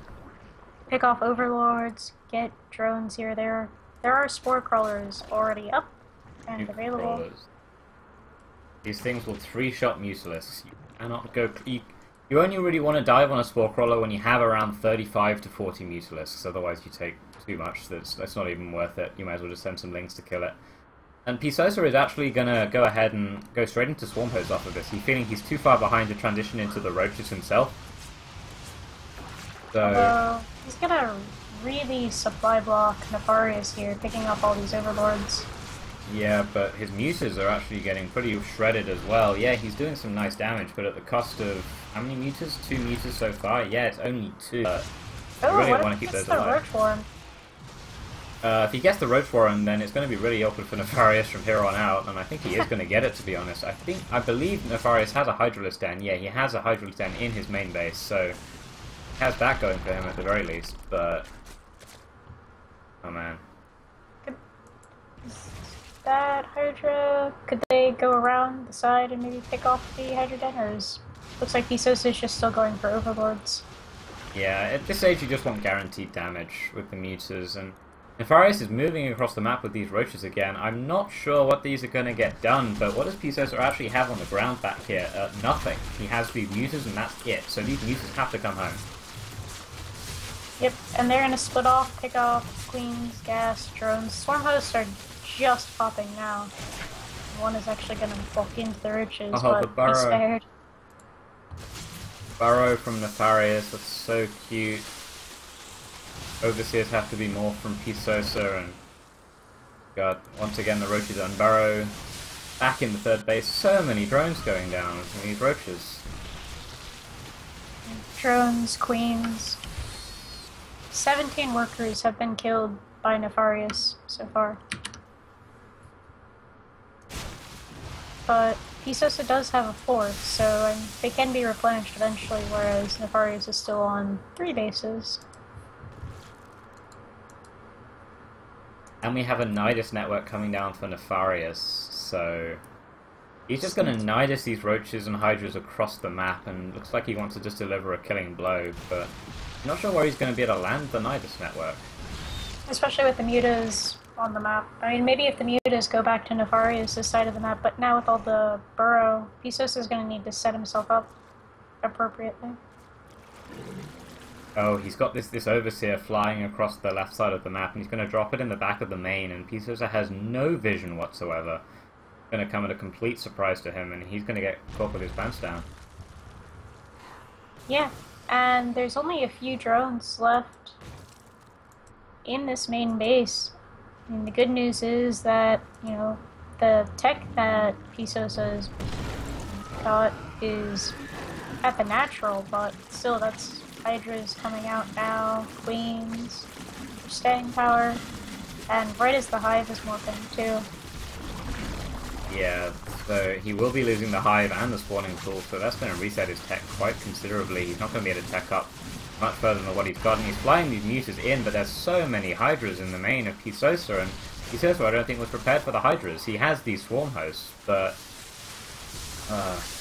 pick off overlords, get drones here or there. There are spore crawlers already up and available. Crawlers. These things will 3-shot mucilis. You cannot go... You only really want to dive on a spore crawler when you have around 35 to 40 mucilisks, otherwise you take too much. That's not even worth it. You might as well just send some lings to kill it. And Pisosa is actually going to go ahead and go straight into Swarm Hose off of this. He's feeling he's too far behind to transition into the roaches himself. So he's going to really supply block Nefarious here, picking up all these overlords. yeah, but his muses are actually getting pretty shredded as well. Yeah, he's doing some nice damage, but at the cost of... How many mutas? 2 mutas so far? Yeah, it's only 2. You really want to keep those alive. If he gets the Roach Warren, then it's going to be really awkward for Nefarious from here on out, and I think he is going to get it, to be honest. I believe Nefarious has a Hydralisk Den. Yeah, he has a Hydralisk Den in his main base, so he has that going for him at the very least, but... Oh man. That Hydra, could they go around the side and maybe pick off the Hydra Den, or looks like Pisos is just still going for overlords. Yeah, at this age you just want guaranteed damage with the mutas, and Nefarious is moving across the map with these roaches again. I'm not sure what these are going to get done, but what does Pisos actually have on the ground back here? Nothing. He has these mutas and that's it, so these mutas have to come home. Yep, and they're going to split off, pick off queens, gas, drones. Swarm hosts are just popping now. One is actually going to walk into the roaches, but be spared. Burrow from Nefarious, that's so cute. Overseers have to be more from Pisosa, and God, once again the roaches unburrow. Back in the third base, so many drones going down from these roaches. Drones, queens. 17 workers have been killed by Nefarious so far. But Pisosa does have a fourth, so they can be replenished eventually, whereas Nefarious is still on 3 bases. And we have a Nidus network coming down for Nefarious, so he's just going to Nidus these Roaches and Hydras across the map, and looks like he wants to just deliver a killing blow, but I'm not sure where he's going to be able to land the Nidus network. Especially with the Mutas on the map. I mean, maybe if the Mutas go back to Nefarious' side of the map, but now with all the burrow, Pisos is going to need to set himself up appropriately. Oh, he's got this Overseer flying across the left side of the map, and he's going to drop it in the back of the main, and Pisosa has no vision whatsoever. It's going to come at a complete surprise to him, and he's going to get caught with his pants down. Yeah, and there's only a few drones left in this main base. I mean, the good news is that, you know, the tech that Pisosa's got is at the natural, but still, that's Hydras coming out now, Queens, staying power, and right as the Hive is morphing too. Yeah, so he will be losing the Hive and the spawning pool, so that's going to reset his tech quite considerably. He's not going to be able to tech up much further than what he's got, and he's flying these Mutas in, but there's so many Hydras in the main of Pisosa, and Pisosa I don't think was prepared for the Hydras. He has these swarm hosts, but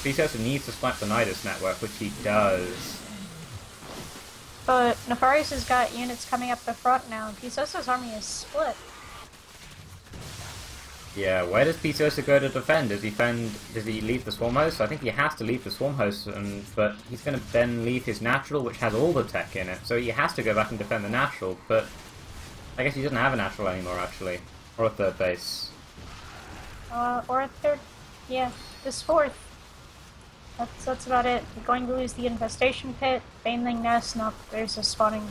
Pisosa needs to swipe the Nidus network, which he does. But Nefarious has got units coming up the front now, and Pisosa's army is split. Yeah, where does Pisosa go to defend? Does he leave the swarm host? I think he has to leave the swarm host, but he's going to then leave his natural, which has all the tech in it, so he has to go back and defend the natural, but I guess he doesn't have a natural anymore, actually. Or a third base. Or a third, yeah, this fourth. That's about it. We're going to lose the infestation pit, Baneling Nest, no, there's a spawning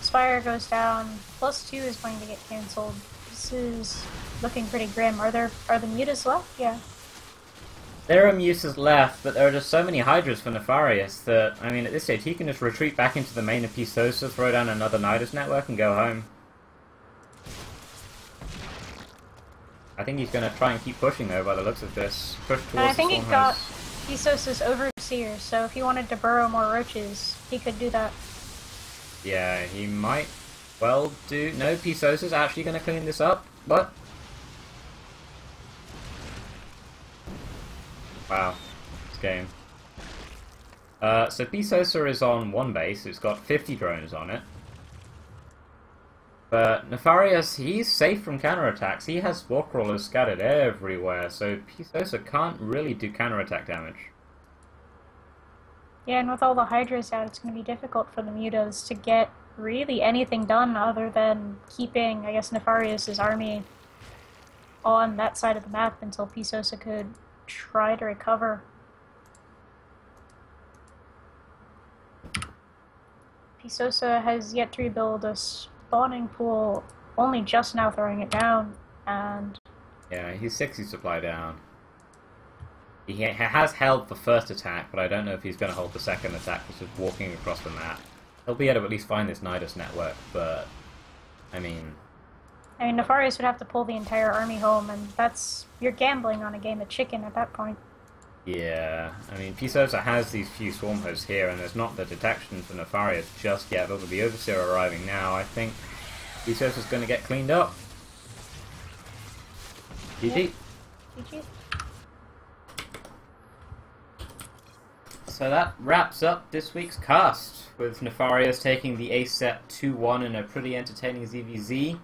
Spire goes down, +2 is going to get cancelled. This is looking pretty grim. Are the Mutas left? Yeah. There are Mutas left, but there are just so many Hydras for Nefarious that, I mean, at this stage he can just retreat back into the main of Pisosa, throw down another Nidus network and go home. I think he's going to try and keep pushing though by the looks of this. Push towards And I think the he swarm got host. Pisosa's Overseer, so if he wanted to burrow more roaches, he could do that. Yeah, he might well do... No, Pisosa's actually going to clean this up, but... Wow, this game. So Pisosa is on one base, it's got 50 drones on it. But Nefarious, he's safe from counterattacks. He has Spore Crawlers scattered everywhere, so Pisosa can't really do counterattack damage. Yeah, and with all the Hydras out, it's going to be difficult for the Mutas to get really anything done other than keeping, I guess, Nefarious' army on that side of the map until Pisosa could try to recover. Pisosa has yet to rebuild a spawning pool, only just now throwing it down, and... Yeah, he's 60 supply down. He has held the first attack, but I don't know if he's going to hold the second attack, which is walking across the map. He'll be able to at least find this Nidus network, but... I mean, Nefarious would have to pull the entire army home, and that's... You're gambling on a game of chicken at that point. yeah, I mean, Pisosa has these few swarm hosts here, and there's not the detection for Nefarious just yet, but with the Overseer arriving now, I think Pisosa's going to get cleaned up. GG. GG. So that wraps up this week's cast, with Nefarious taking the ace set 2-1 in a pretty entertaining ZVZ,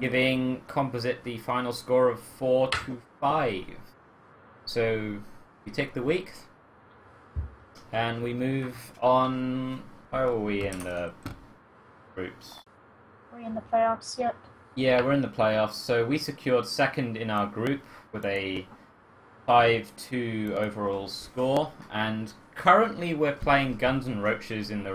giving Composite the final score of 4-5. So we take the week, and we move on. Where are we in the groups? Are we in the playoffs yet? Yeah, we're in the playoffs. So we secured second in our group with a 5-2 overall score, and currently we're playing Guns and Roaches in the